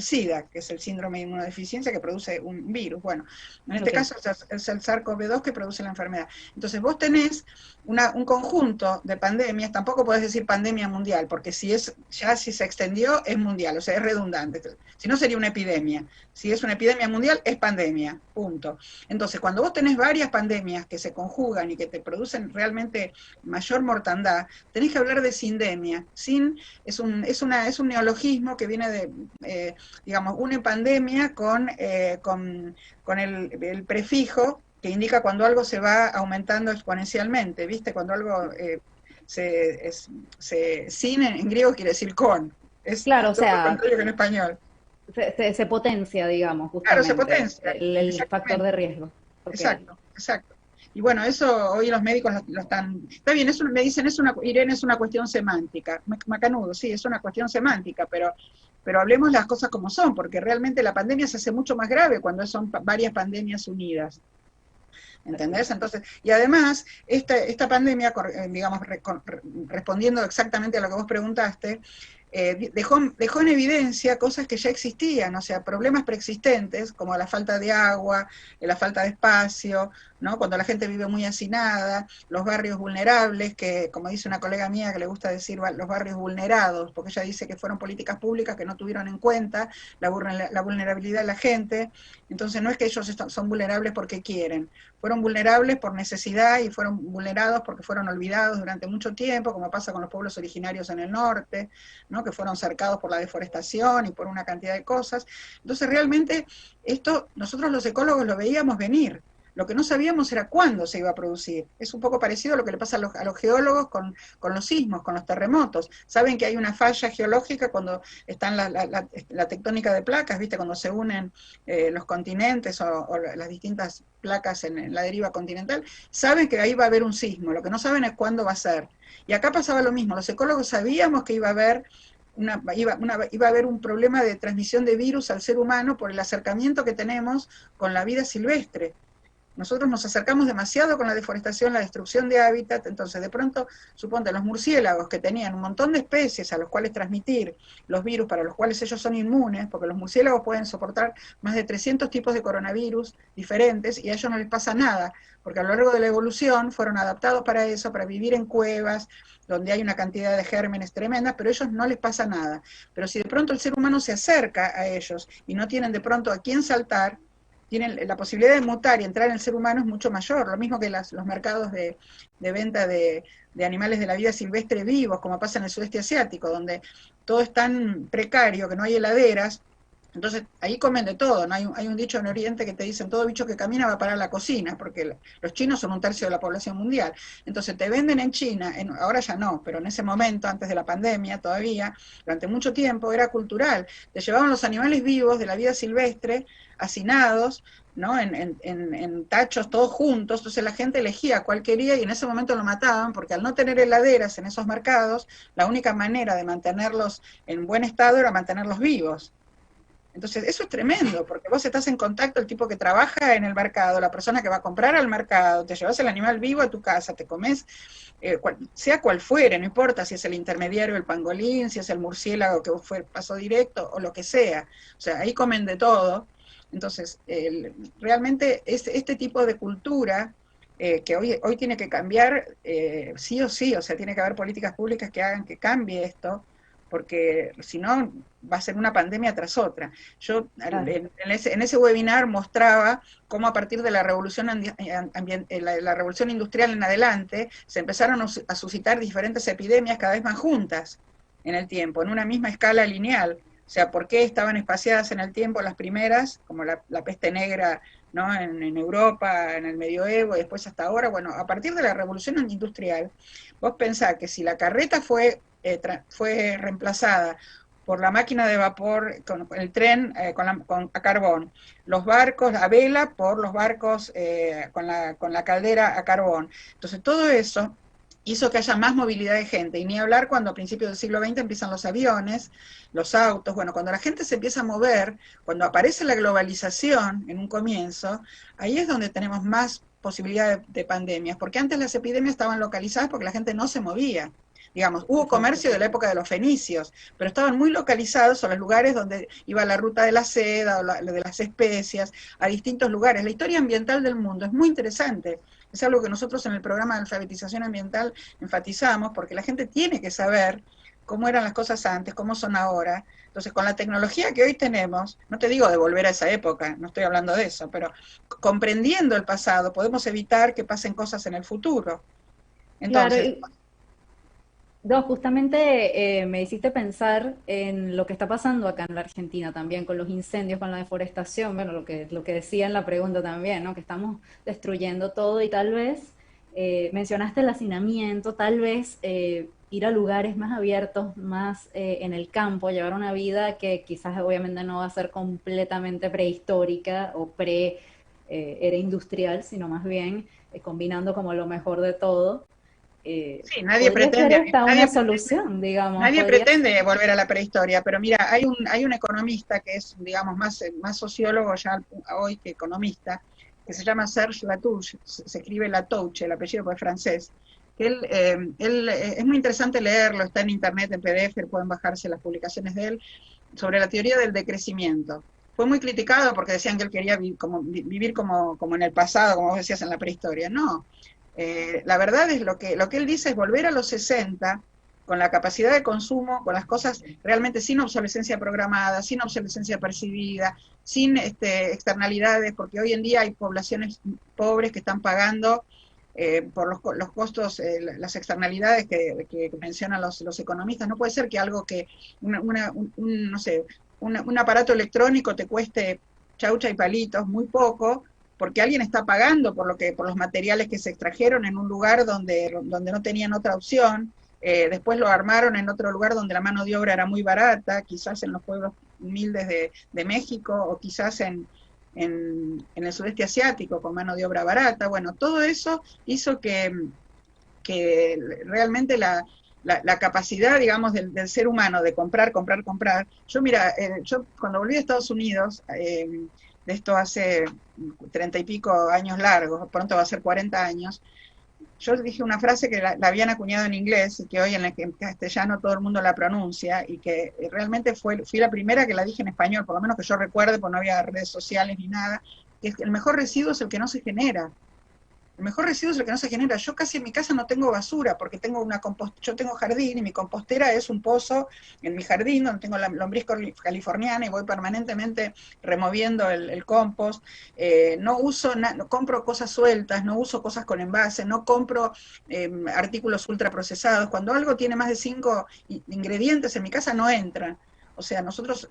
Speaker 3: SIDA, que es el síndrome de inmunodeficiencia que produce un virus. Bueno, en este caso es el SARS-CoV-2 que produce la enfermedad. Entonces vos tenés un conjunto de pandemias, tampoco podés decir pandemia mundial, porque si se extendió es mundial, o sea, es redundante. Si no sería una epidemia. Si es una epidemia mundial, es pandemia, punto. Entonces, cuando vos tenés varias pandemias que se conjugan y que te producen realmente mayor mortandad, tenés que hablar de sindemia. Es un neologismo que viene de, digamos, una pandemia con el prefijo que indica cuando algo se va aumentando exponencialmente, ¿viste? Cuando algo sin en griego quiere decir con. Es
Speaker 2: Claro, o
Speaker 3: todo lo
Speaker 2: sea,
Speaker 3: contrario que en español.
Speaker 2: se potencia, digamos,
Speaker 3: Claro, se
Speaker 2: justamente
Speaker 3: potencia.
Speaker 2: el factor de riesgo. Okay.
Speaker 3: Exacto, exacto. Y bueno, eso hoy los médicos lo están... Está bien, eso me dicen, Irene, es una cuestión semántica. Macanudo, sí, es una cuestión semántica, pero hablemos las cosas como son, porque realmente la pandemia se hace mucho más grave cuando son varias pandemias unidas. ¿Entendés? Entonces, y además, esta pandemia, digamos, respondiendo exactamente a lo que vos preguntaste, dejó en evidencia cosas que ya existían, o sea, problemas preexistentes, como la falta de agua, la falta de espacio, ¿no? Cuando la gente vive muy hacinada, los barrios vulnerables, que como dice una colega mía que le gusta decir los barrios vulnerados, porque ella dice que fueron políticas públicas que no tuvieron en cuenta la vulnerabilidad de la gente. Entonces no es que ellos son vulnerables porque quieren, fueron vulnerables por necesidad y fueron vulnerados porque fueron olvidados durante mucho tiempo, como pasa con los pueblos originarios en el norte, ¿no? Que fueron cercados por la deforestación y por una cantidad de cosas. Entonces realmente esto nosotros los ecólogos lo veíamos venir. Lo que no sabíamos era cuándo se iba a producir. Es un poco parecido a lo que le pasa a los geólogos con los sismos, con los terremotos. Saben que hay una falla geológica cuando está la tectónica de placas, ¿viste? Cuando se unen los continentes o las distintas placas en la deriva continental, saben que ahí va a haber un sismo. Lo que no saben es cuándo va a ser. Y acá pasaba lo mismo. Los ecólogos sabíamos que iba a haber iba a haber un problema de transmisión de virus al ser humano por el acercamiento que tenemos con la vida silvestre. Nosotros nos acercamos demasiado con la deforestación, la destrucción de hábitat, entonces de pronto, suponte, los murciélagos que tenían un montón de especies a los cuales transmitir los virus para los cuales ellos son inmunes, porque los murciélagos pueden soportar más de 300 tipos de coronavirus diferentes y a ellos no les pasa nada, porque a lo largo de la evolución fueron adaptados para eso, para vivir en cuevas, donde hay una cantidad de gérmenes tremendas, pero a ellos no les pasa nada. Pero si de pronto el ser humano se acerca a ellos y no tienen de pronto a quién saltar, tienen la posibilidad de mutar y entrar en el ser humano es mucho mayor, lo mismo que los mercados de venta de animales de la vida silvestre vivos, como pasa en el sudeste asiático, donde todo es tan precario que no hay heladeras, entonces ahí comen de todo, ¿no? Hay un dicho en Oriente que te dicen, todo bicho que camina va a parar a la cocina, porque los chinos son 1/3 de la población mundial, entonces te venden en China, ahora ya no, pero en ese momento, antes de la pandemia todavía, durante mucho tiempo era cultural, te llevaban los animales vivos de la vida silvestre, hacinados, ¿no? En tachos todos juntos, entonces la gente elegía cuál quería y en ese momento lo mataban, porque al no tener heladeras en esos mercados, la única manera de mantenerlos en buen estado era mantenerlos vivos. Entonces eso es tremendo, porque vos estás en contacto, el tipo que trabaja en el mercado, la persona que va a comprar al mercado, te llevas el animal vivo a tu casa, te comes, sea cual fuere, no importa si es el intermediario, el pangolín, si es el murciélago que pasó directo, o lo que sea, o sea, ahí comen de todo. Entonces, realmente este tipo de cultura que hoy tiene que cambiar sí o sí, o sea, tiene que haber políticas públicas que hagan que cambie esto, porque si no va a ser una pandemia tras otra. Yo en ese webinar mostraba cómo a partir de la revolución la revolución industrial en adelante se empezaron a suscitar diferentes epidemias cada vez más juntas en el tiempo, en una misma escala lineal. O sea, ¿por qué estaban espaciadas en el tiempo las primeras, como la peste negra, ¿no? En Europa, en el medioevo, y después hasta ahora? Bueno, a partir de la revolución industrial, vos pensás que si la carreta fue reemplazada por la máquina de vapor, con el tren a carbón, los barcos a vela por los barcos con la caldera a carbón. Entonces todo eso hizo que haya más movilidad de gente, y ni hablar cuando a principios del siglo XX empiezan los aviones, los autos. Bueno, cuando la gente se empieza a mover, cuando aparece la globalización en un comienzo, ahí es donde tenemos más posibilidad de pandemias, porque antes las epidemias estaban localizadas porque la gente no se movía. Digamos, hubo comercio de la época de los fenicios, pero estaban muy localizados a los lugares donde iba la ruta de la seda o de las especias, a distintos lugares. La historia ambiental del mundo es muy interesante. Es algo que nosotros en el programa de alfabetización ambiental enfatizamos, porque la gente tiene que saber cómo eran las cosas antes, cómo son ahora. Entonces, con la tecnología que hoy tenemos, no te digo de volver a esa época, no estoy hablando de eso, pero comprendiendo el pasado, podemos evitar que pasen cosas en el futuro. Entonces,
Speaker 2: Claro, no, justamente me hiciste pensar en lo que está pasando acá en la Argentina también, con los incendios, con la deforestación, bueno, lo que decía en la pregunta también, ¿no? Que estamos destruyendo todo, y tal vez, mencionaste el hacinamiento, tal vez ir a lugares más abiertos, más en el campo, llevar una vida que quizás obviamente no va a ser completamente prehistórica o era industrial, sino más bien combinando como lo mejor de todo.
Speaker 3: sí, nadie
Speaker 2: Podría ser
Speaker 3: pretende,
Speaker 2: esta una solución, digamos,
Speaker 3: nadie
Speaker 2: podría ser.
Speaker 3: pretende volver a la prehistoria, pero mira, hay un economista que es, digamos, más sociólogo ya hoy que economista, que se llama Serge Latouche, se escribe Latouche, el apellido pues francés, que es muy interesante leerlo, está en internet, en PDF, pueden bajarse las publicaciones de él, sobre la teoría del decrecimiento. Fue muy criticado porque decían que él quería vivir como en el pasado, como vos decías, en la prehistoria. No, la verdad es lo que él dice es volver a los 60 con la capacidad de consumo, con las cosas realmente sin obsolescencia programada, sin obsolescencia percibida, sin externalidades, porque hoy en día hay poblaciones pobres que están pagando por los costos, las externalidades que mencionan los economistas. No puede ser que algo que, no sé, un aparato electrónico te cueste chaucha y palitos, muy poco, porque alguien está pagando por los materiales que se extrajeron en un lugar donde no tenían otra opción. Después lo armaron en otro lugar donde la mano de obra era muy barata, quizás en los pueblos humildes de México, o quizás en el sudeste asiático con mano de obra barata. Bueno, todo eso hizo que realmente la capacidad, digamos, del ser humano de comprar. Yo, mira, yo cuando volví a Estados Unidos, de esto hace 30 y pico años largos, pronto va a ser 40 años, yo dije una frase que la habían acuñado en inglés y que hoy en castellano todo el mundo la pronuncia, y que realmente fui la primera que la dije en español, por lo menos que yo recuerde, porque no había redes sociales ni nada, que el mejor residuo es el que no se genera. El mejor residuo es el que no se genera. Yo casi en mi casa no tengo basura, porque yo tengo jardín, y mi compostera es un pozo en mi jardín, donde tengo la lombriz californiana, y voy permanentemente removiendo el compost. No compro cosas sueltas, no uso cosas con envase, no compro artículos ultraprocesados. Cuando algo tiene más de 5 ingredientes en mi casa no entra. O sea,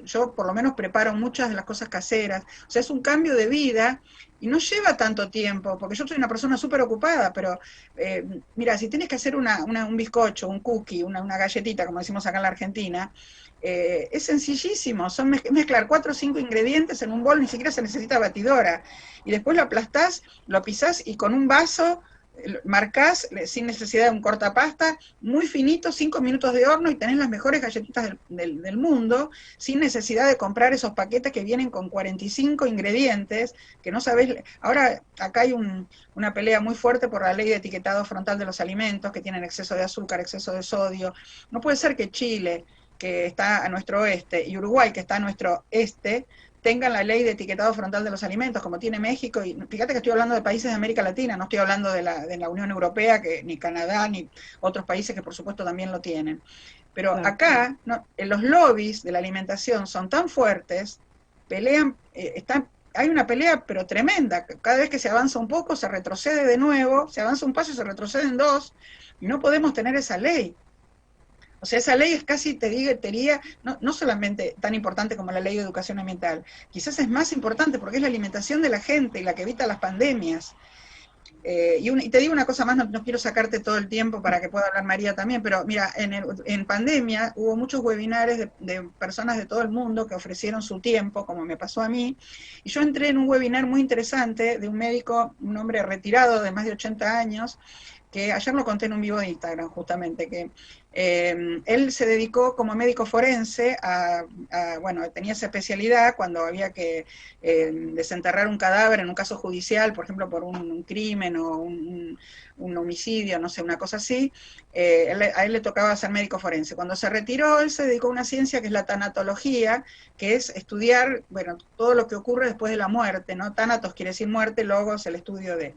Speaker 3: yo por lo menos preparo muchas de las cosas caseras. O sea, es un cambio de vida y no lleva tanto tiempo, porque yo soy una persona súper ocupada, pero mira, si tienes que hacer un bizcocho, un cookie, una galletita, como decimos acá en la Argentina, es sencillísimo. Son mezclar 4 o 5 ingredientes en un bol, ni siquiera se necesita batidora. Y después lo aplastás, lo pisás, y con un vaso marcás sin necesidad de un cortapasta, muy finito, 5 minutos de horno, y tenés las mejores galletitas del mundo, sin necesidad de comprar esos paquetes que vienen con 45 ingredientes, que no sabés. Ahora acá hay una pelea muy fuerte por la ley de etiquetado frontal de los alimentos, que tienen exceso de azúcar, exceso de sodio. No puede ser que Chile, que está a nuestro oeste, y Uruguay, que está a nuestro este, tengan la ley de etiquetado frontal de los alimentos, como tiene México. Y fíjate que estoy hablando de países de América Latina, no estoy hablando de la Unión Europea, ni Canadá, ni otros países que por supuesto también lo tienen. Pero claro, acá, ¿no? Los lobbies de la alimentación son tan fuertes, pelean, hay una pelea pero tremenda. Cada vez que se avanza un poco, se retrocede de nuevo, se avanza un paso y se retroceden 2, y no podemos tener esa ley. O sea, esa ley es casi, te diría, no solamente tan importante como la ley de educación ambiental, quizás es más importante porque es la alimentación de la gente y la que evita las pandemias. Y te digo una cosa más, no quiero sacarte todo el tiempo para que pueda hablar María también, pero mira, en pandemia hubo muchos webinares de personas de todo el mundo que ofrecieron su tiempo, como me pasó a mí, y yo entré en un webinar muy interesante de un médico, un hombre retirado de más de 80 años, que ayer lo conté en un vivo de Instagram justamente, que él se dedicó como médico forense bueno, tenía esa especialidad cuando había que desenterrar un cadáver en un caso judicial, por ejemplo, por un crimen o un homicidio, no sé, una cosa así, a él le tocaba ser médico forense. Cuando se retiró, él se dedicó a una ciencia que es la tanatología, que es estudiar, bueno, todo lo que ocurre después de la muerte, ¿no? Thanatos quiere decir muerte, logos, el estudio de...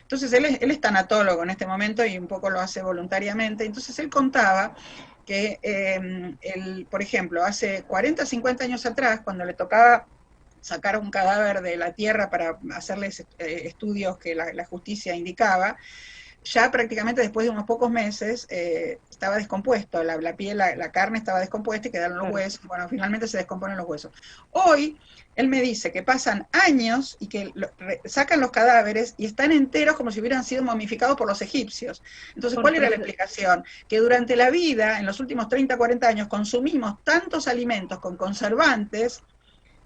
Speaker 3: Entonces él es tanatólogo en este momento y un poco lo hace voluntariamente. Entonces él contaba que, por ejemplo, hace 40, 50 años atrás, cuando le tocaba sacar un cadáver de la tierra para hacerles estudios que la justicia indicaba, ya prácticamente después de unos pocos meses estaba descompuesto, la piel, la carne estaba descompuesta y quedaron los huesos, bueno, finalmente se descomponen los huesos. Hoy, él me dice que pasan años y que sacan los cadáveres y están enteros como si hubieran sido momificados por los egipcios. Entonces, ¿cuál era la explicación? Que durante la vida, en los últimos 30, 40 años, consumimos tantos alimentos con conservantes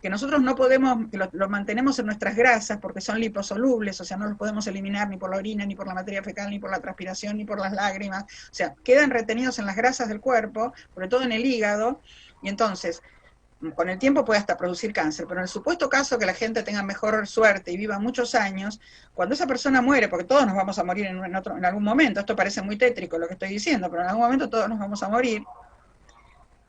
Speaker 3: que nosotros no podemos, que lo mantenemos en nuestras grasas porque son liposolubles, o sea, no los podemos eliminar ni por la orina, ni por la materia fecal, ni por la transpiración, ni por las lágrimas, o sea, quedan retenidos en las grasas del cuerpo, sobre todo en el hígado, y entonces, con el tiempo puede hasta producir cáncer, pero en el supuesto caso que la gente tenga mejor suerte y viva muchos años, cuando esa persona muere, porque todos nos vamos a morir en algún momento, esto parece muy tétrico lo que estoy diciendo, pero en algún momento todos nos vamos a morir,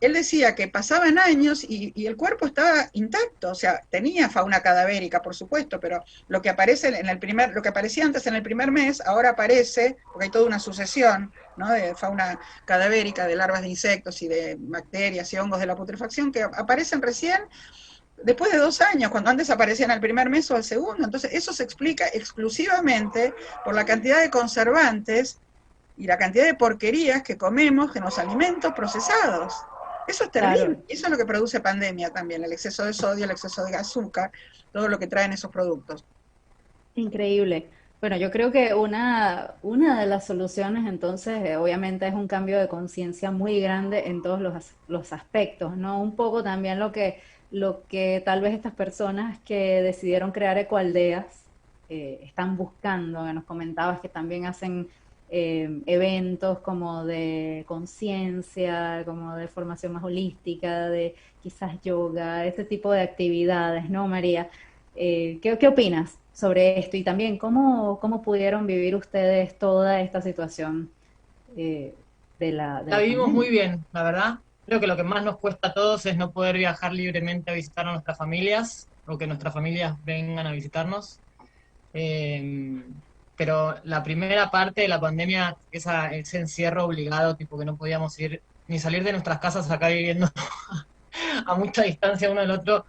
Speaker 3: él decía que pasaban años y el cuerpo estaba intacto, o sea, tenía fauna cadavérica, por supuesto, pero lo que aparece lo que aparecía antes en el primer mes, ahora aparece, porque hay toda una sucesión, ¿no?, de fauna cadavérica, de larvas de insectos y de bacterias y hongos de la putrefacción, que aparecen recién después de 2 años, cuando antes aparecían al primer mes o al segundo. Entonces, eso se explica exclusivamente por la cantidad de conservantes y la cantidad de porquerías que comemos en los alimentos procesados. Eso es terrible, claro. Eso es lo que produce pandemia también, el exceso de sodio, el exceso de azúcar, todo lo que traen esos productos.
Speaker 2: Increíble. Bueno, yo creo que una de las soluciones entonces obviamente es un cambio de conciencia muy grande en todos los aspectos, ¿no? Un poco también lo que tal vez estas personas que decidieron crear ecoaldeas están buscando, que nos comentabas que también hacen eventos como de conciencia, como de formación más holística, de quizás yoga, este tipo de actividades, ¿no, María? ¿Qué opinas sobre esto? Y también, ¿cómo pudieron vivir ustedes toda esta situación
Speaker 4: la vivimos muy bien, la verdad. Creo que lo que más nos cuesta a todos es no poder viajar libremente a visitar a nuestras familias, o que nuestras familias vengan a visitarnos. Pero la primera parte de la pandemia, ese encierro obligado, tipo que no podíamos ir ni salir de nuestras casas acá viviendo a mucha distancia uno del otro,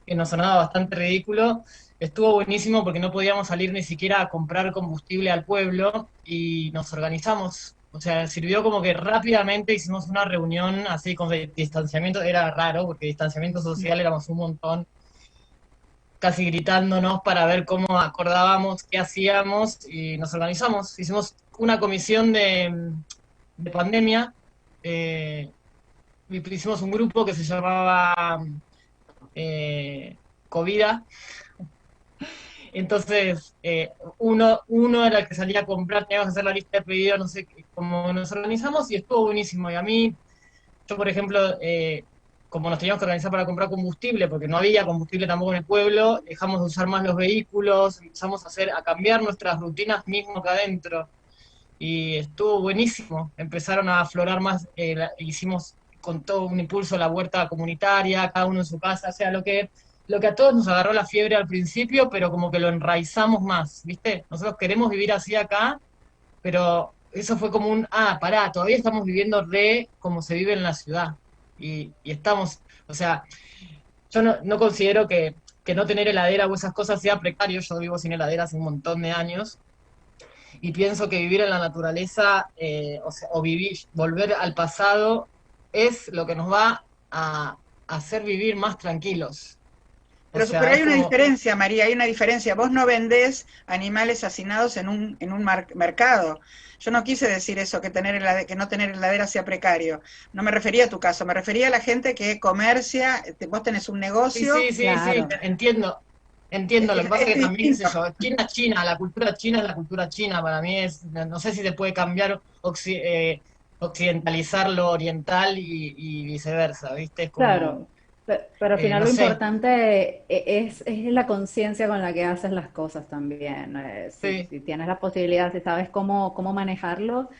Speaker 4: que nos sonaba bastante ridículo, estuvo buenísimo porque no podíamos salir ni siquiera a comprar combustible al pueblo y nos organizamos. O sea, sirvió como que rápidamente hicimos una reunión así con distanciamiento, era raro porque distanciamiento social éramos un montón, casi gritándonos para ver cómo acordábamos, qué hacíamos, y nos organizamos. Hicimos una comisión de pandemia, hicimos un grupo que se llamaba Covida. Entonces, uno era el que salía a comprar, teníamos que hacer la lista de pedidos, no sé cómo nos organizamos, y estuvo buenísimo. Y a mí, yo por ejemplo, como nos teníamos que organizar para comprar combustible, porque no había combustible tampoco en el pueblo, dejamos de usar más los vehículos, empezamos a cambiar nuestras rutinas mismo acá adentro, y estuvo buenísimo. Empezaron a aflorar más, hicimos con todo un impulso la huerta comunitaria, cada uno en su casa, o sea, lo que a todos nos agarró la fiebre al principio, pero como que lo enraizamos más, ¿viste? Nosotros queremos vivir así acá, pero eso fue como pará, todavía estamos viviendo como se vive en la ciudad. Y estamos, o sea, yo no considero que no tener heladera o esas cosas sea precario. Yo vivo sin heladera hace un montón de años, y pienso que vivir en la naturaleza, volver al pasado, es lo que nos va a hacer vivir más tranquilos.
Speaker 3: Pero hay una diferencia, María, hay una diferencia. Vos no vendés animales hacinados en un mercado. Yo no quise decir eso, que no tener heladera sea precario. No me refería a tu caso, me refería a la gente que comercia, vos tenés un negocio.
Speaker 4: Sí, claro. Entiendo. Lo que pasa es que también, qué sé yo, China, la cultura china es la cultura china. Para mí no sé si se puede cambiar, occidentalizar lo oriental y viceversa, ¿viste? Es como,
Speaker 2: claro. Pero al final
Speaker 4: no
Speaker 2: lo
Speaker 4: sé.
Speaker 2: importante es la conciencia con la que haces las cosas también.
Speaker 4: Sí.
Speaker 2: Si tienes la posibilidad, si sabes cómo manejarlo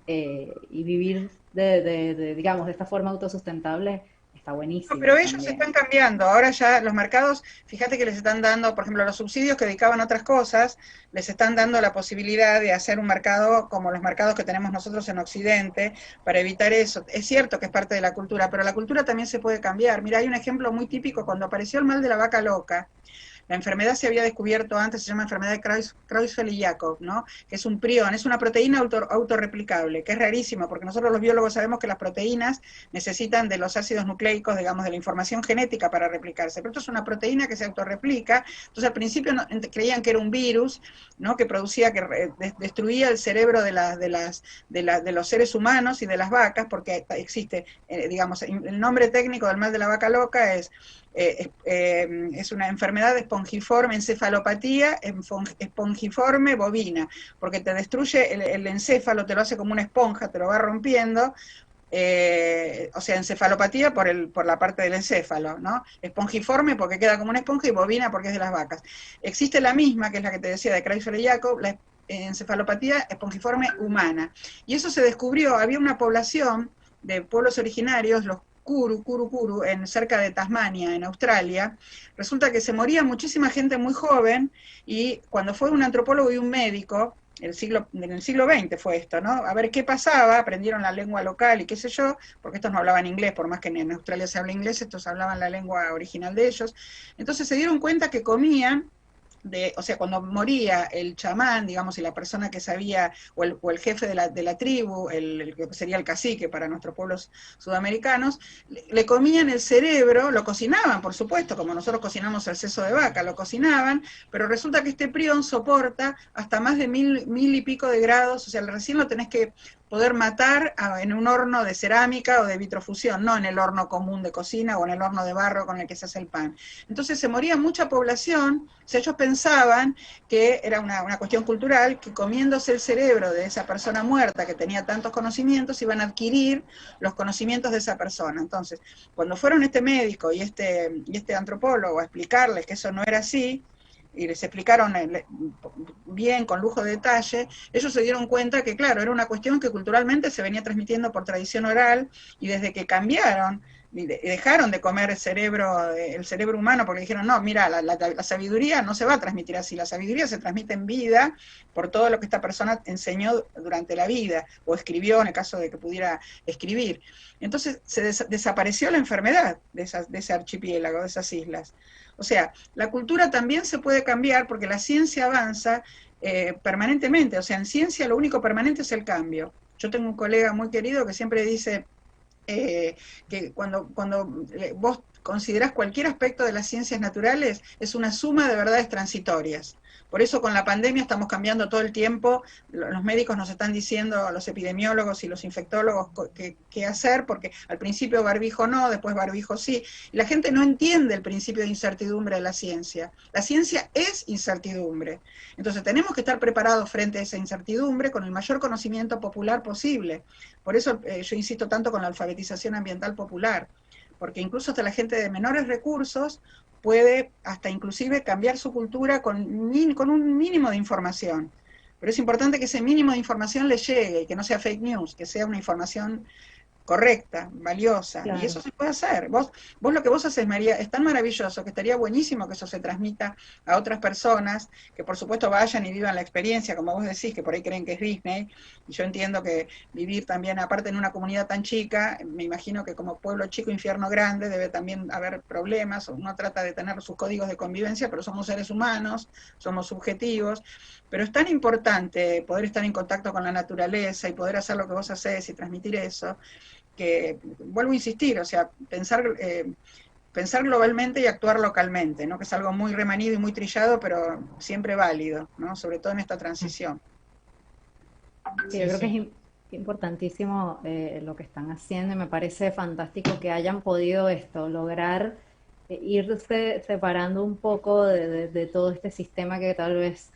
Speaker 2: y vivir digamos, de esta forma autosustentable, está buenísimo
Speaker 3: Pero ellos
Speaker 2: también.
Speaker 3: están cambiando, ahora ya los mercados, fíjate que les están dando, por ejemplo, los subsidios que dedicaban a otras cosas, les están dando la posibilidad de hacer un mercado como los mercados que tenemos nosotros en Occidente, para evitar eso. Es cierto que es parte de la cultura, pero la cultura también se puede cambiar. Mira, hay un ejemplo muy típico, cuando apareció el mal de la vaca loca, la enfermedad se había descubierto antes, se llama enfermedad de Creutzfeldt-Jakob, ¿no? Que es un prión, es una proteína autorreplicable, que es rarísimo, porque nosotros los biólogos sabemos que las proteínas necesitan de los ácidos nucleicos, digamos, de la información genética para replicarse, pero esto es una proteína que se autorreplica. Entonces al principio creían que era un virus, ¿no? Que producía, que destruía el cerebro de los seres humanos y de las vacas, porque existe, digamos, el nombre técnico del mal de la vaca loca es una enfermedad espongiforme, encefalopatía espongiforme bovina, porque te destruye el encéfalo, te lo hace como una esponja, te lo va rompiendo. O sea, encefalopatía por la parte del encéfalo, ¿no? Espongiforme porque queda como una esponja, y bovina porque es de las vacas. Existe la misma, que es la que te decía de Creutzfeldt-Jakob, la encefalopatía espongiforme humana. Y eso se descubrió, había una población de pueblos originarios, los Kuru, cerca de Tasmania, en Australia. Resulta que se moría muchísima gente muy joven, y cuando fue un antropólogo y un médico, en el siglo XX fue esto, ¿no? A ver qué pasaba, aprendieron la lengua local y qué sé yo, porque estos no hablaban inglés, por más que en Australia se habla inglés, estos hablaban la lengua original de ellos. Entonces se dieron cuenta que comían, o sea, cuando moría el chamán, digamos, y la persona que sabía, o el jefe de la tribu, el que sería el cacique para nuestros pueblos sudamericanos, le comían el cerebro, lo cocinaban, por supuesto, como nosotros cocinamos el seso de vaca, lo cocinaban, pero resulta que este prión soporta hasta más de 1000 y pico de grados, o sea, recién lo tenés que poder matar en un horno de cerámica o de vitrofusión, no en el horno común de cocina o en el horno de barro con el que se hace el pan. Entonces se moría mucha población. O sea, ellos pensaban que era una cuestión cultural, que comiéndose el cerebro de esa persona muerta que tenía tantos conocimientos, iban a adquirir los conocimientos de esa persona. Entonces, cuando fueron este médico y este antropólogo a explicarles que eso no era así, y les explicaron bien, con lujo de detalle, ellos se dieron cuenta que, claro, era una cuestión que culturalmente se venía transmitiendo por tradición oral, y desde que cambiaron y dejaron de comer el cerebro humano, porque dijeron, no, mira, la sabiduría no se va a transmitir así, la sabiduría se transmite en vida por todo lo que esta persona enseñó durante la vida, o escribió en el caso de que pudiera escribir. Entonces desapareció la enfermedad de ese archipiélago, de esas islas. O sea, la cultura también se puede cambiar, porque la ciencia avanza permanentemente. O sea, en ciencia lo único permanente es el cambio. Yo tengo un colega muy querido que siempre dice que cuando vos considerás cualquier aspecto de las ciencias naturales, es una suma de verdades transitorias. Por eso con la pandemia estamos cambiando todo el tiempo, los médicos nos están diciendo, los epidemiólogos y los infectólogos, qué hacer, porque al principio barbijo no, después barbijo sí, y la gente no entiende el principio de incertidumbre de la ciencia. La ciencia es incertidumbre, entonces tenemos que estar preparados frente a esa incertidumbre con el mayor conocimiento popular posible. Por eso yo insisto tanto con la alfabetización ambiental popular, porque incluso hasta la gente de menores recursos puede hasta inclusive cambiar su cultura con un mínimo de información. Pero es importante que ese mínimo de información le llegue, y que no sea fake news, que sea una información correcta, valiosa, claro. Y eso se puede hacer. Vos lo que vos haces, María, es tan maravilloso que estaría buenísimo que eso se transmita a otras personas, que por supuesto vayan y vivan la experiencia, como vos decís, que por ahí creen que es Disney, y yo entiendo que vivir también, aparte en una comunidad tan chica, me imagino que como pueblo chico, infierno grande, debe también haber problemas. Uno trata de tener sus códigos de convivencia, pero somos seres humanos, somos subjetivos, pero es tan importante poder estar en contacto con la naturaleza y poder hacer lo que vos hacés y transmitir eso, que, vuelvo a insistir, o sea, pensar globalmente y actuar localmente, ¿no? Que es algo muy remanido y muy trillado, pero siempre válido, ¿no? Sobre todo en esta transición.
Speaker 2: Sí, yo creo que es importantísimo lo que están haciendo y me parece fantástico que hayan podido lograr irse separando un poco de todo este sistema que tal vez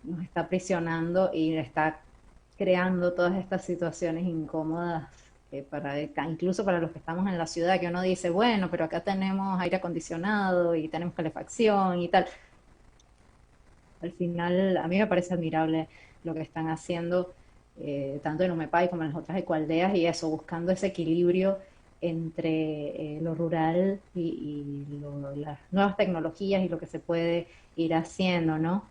Speaker 2: nos está aprisionando y está creando todas estas situaciones incómodas incluso para los que estamos en la ciudad, que uno dice, bueno, pero acá tenemos aire acondicionado y tenemos calefacción y tal. Al final, a mí me parece admirable lo que están haciendo, tanto en Umepay como en las otras ecoaldeas, y eso, buscando ese equilibrio entre lo rural y las nuevas tecnologías y lo que se puede ir haciendo, ¿no?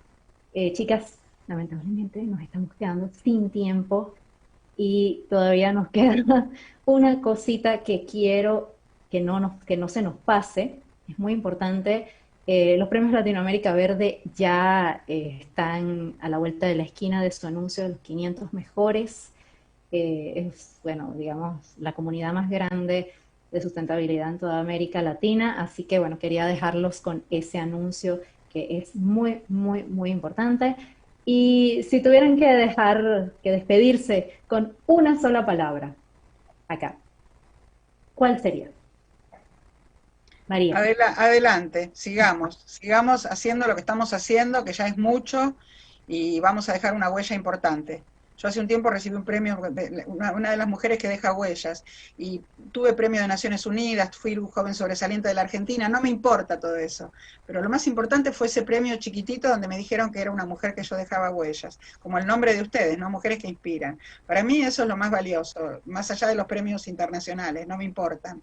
Speaker 2: Chicas, lamentablemente nos estamos quedando sin tiempo y todavía nos queda una cosita que quiero que no se nos pase. Es muy importante. Los premios Latinoamérica Verde ya están a la vuelta de la esquina de su anuncio de los 500 mejores. Es, bueno, digamos, la comunidad más grande de sustentabilidad en toda América Latina, así que, bueno, quería dejarlos con ese anuncio que es muy, muy, muy importante. Y si tuvieran que despedirse con una sola palabra acá, ¿cuál sería? María.
Speaker 3: Adelante, sigamos haciendo lo que estamos haciendo, que ya es mucho, y vamos a dejar una huella importante. Yo hace un tiempo recibí un premio, una de las mujeres que deja huellas, y tuve premio de Naciones Unidas, fui joven sobresaliente de la Argentina, no me importa todo eso, pero lo más importante fue ese premio chiquitito donde me dijeron que era una mujer que yo dejaba huellas, como el nombre de ustedes, ¿no? Mujeres que inspiran. Para mí eso es lo más valioso, más allá de los premios internacionales, no me importan,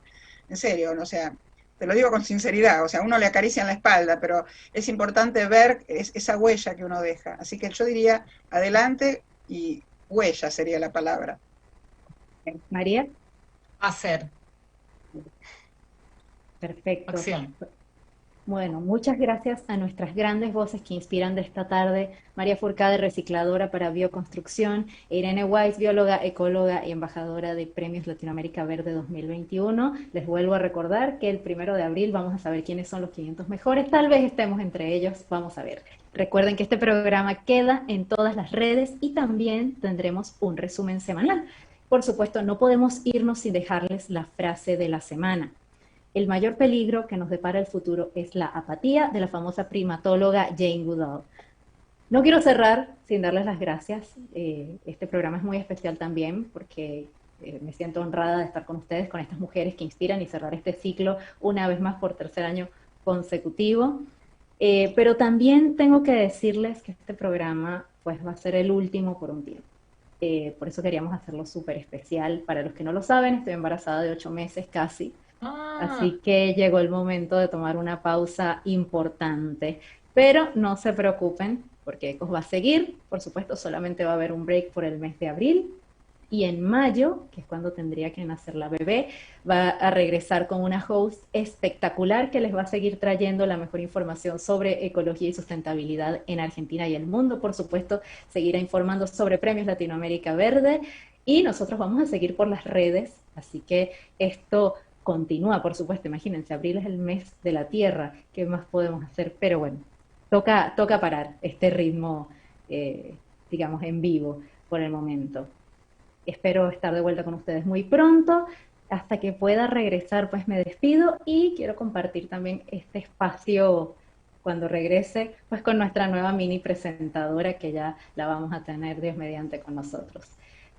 Speaker 3: en serio, o sea, te lo digo con sinceridad, o sea, uno le acaricia en la espalda, pero es importante ver esa huella que uno deja. Así que yo diría, adelante, y huella sería la palabra.
Speaker 2: María.
Speaker 4: Hacer.
Speaker 2: Perfecto.
Speaker 4: Acción.
Speaker 2: Bueno, muchas gracias a nuestras grandes voces que inspiran de esta tarde. María Fourcade, recicladora para bioconstrucción, e Irene Weiss, bióloga, ecóloga y embajadora de Premios Latinoamérica Verde 2021. Les vuelvo a recordar que el 1 de abril vamos a saber quiénes son los 500 mejores. Tal vez estemos entre ellos, vamos a ver. Recuerden que este programa queda en todas las redes y también tendremos un resumen semanal. Por supuesto, no podemos irnos sin dejarles la frase de la semana. El mayor peligro que nos depara el futuro es la apatía, de la famosa primatóloga Jane Goodall. No quiero cerrar sin darles las gracias. Este programa es muy especial también porque me siento honrada de estar con ustedes, con estas mujeres que inspiran, y cerrar este ciclo una vez más por 3er año consecutivo. Pero también tengo que decirles que este programa pues va a ser el último por un tiempo. Por eso queríamos hacerlo súper especial. Para los que no lo saben, estoy embarazada de 8 meses casi. Así que llegó el momento de tomar una pausa importante. Pero no se preocupen, porque Ecos va a seguir. Por supuesto, solamente va a haber un break por el mes de abril. Y en mayo, que es cuando tendría que nacer la bebé, va a regresar con una host espectacular que les va a seguir trayendo la mejor información sobre ecología y sustentabilidad en Argentina y el mundo. Por supuesto, seguirá informando sobre Premios Latinoamérica Verde. Y nosotros vamos a seguir por las redes. Así que esto continúa, por supuesto. Imagínense, abril es el mes de la Tierra. ¿Qué más podemos hacer? Pero bueno, toca parar este ritmo, digamos, en vivo por el momento. Espero estar de vuelta con ustedes muy pronto. Hasta que pueda regresar, pues me despido y quiero compartir también este espacio cuando regrese, pues con nuestra nueva mini presentadora que ya la vamos a tener, Dios mediante, con nosotros.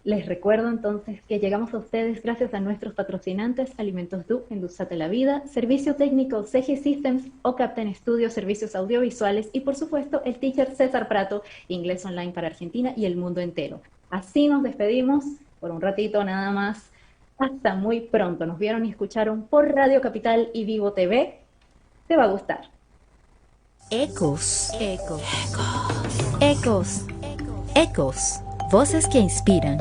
Speaker 2: Les recuerdo entonces que llegamos a ustedes gracias a nuestros patrocinantes Alimentos Du, Endulzate la Vida, Servicio Técnico CG Systems, OCapten Studio, Servicios Audiovisuales y por supuesto el teacher César Prato, Inglés Online para Argentina y el mundo entero. Así nos despedimos por un ratito nada más. Hasta muy pronto. Nos vieron y escucharon por Radio Capital y Vivo TV. Te va a gustar.
Speaker 1: Ecos. Ecos. Ecos. Ecos. Voces que inspiran.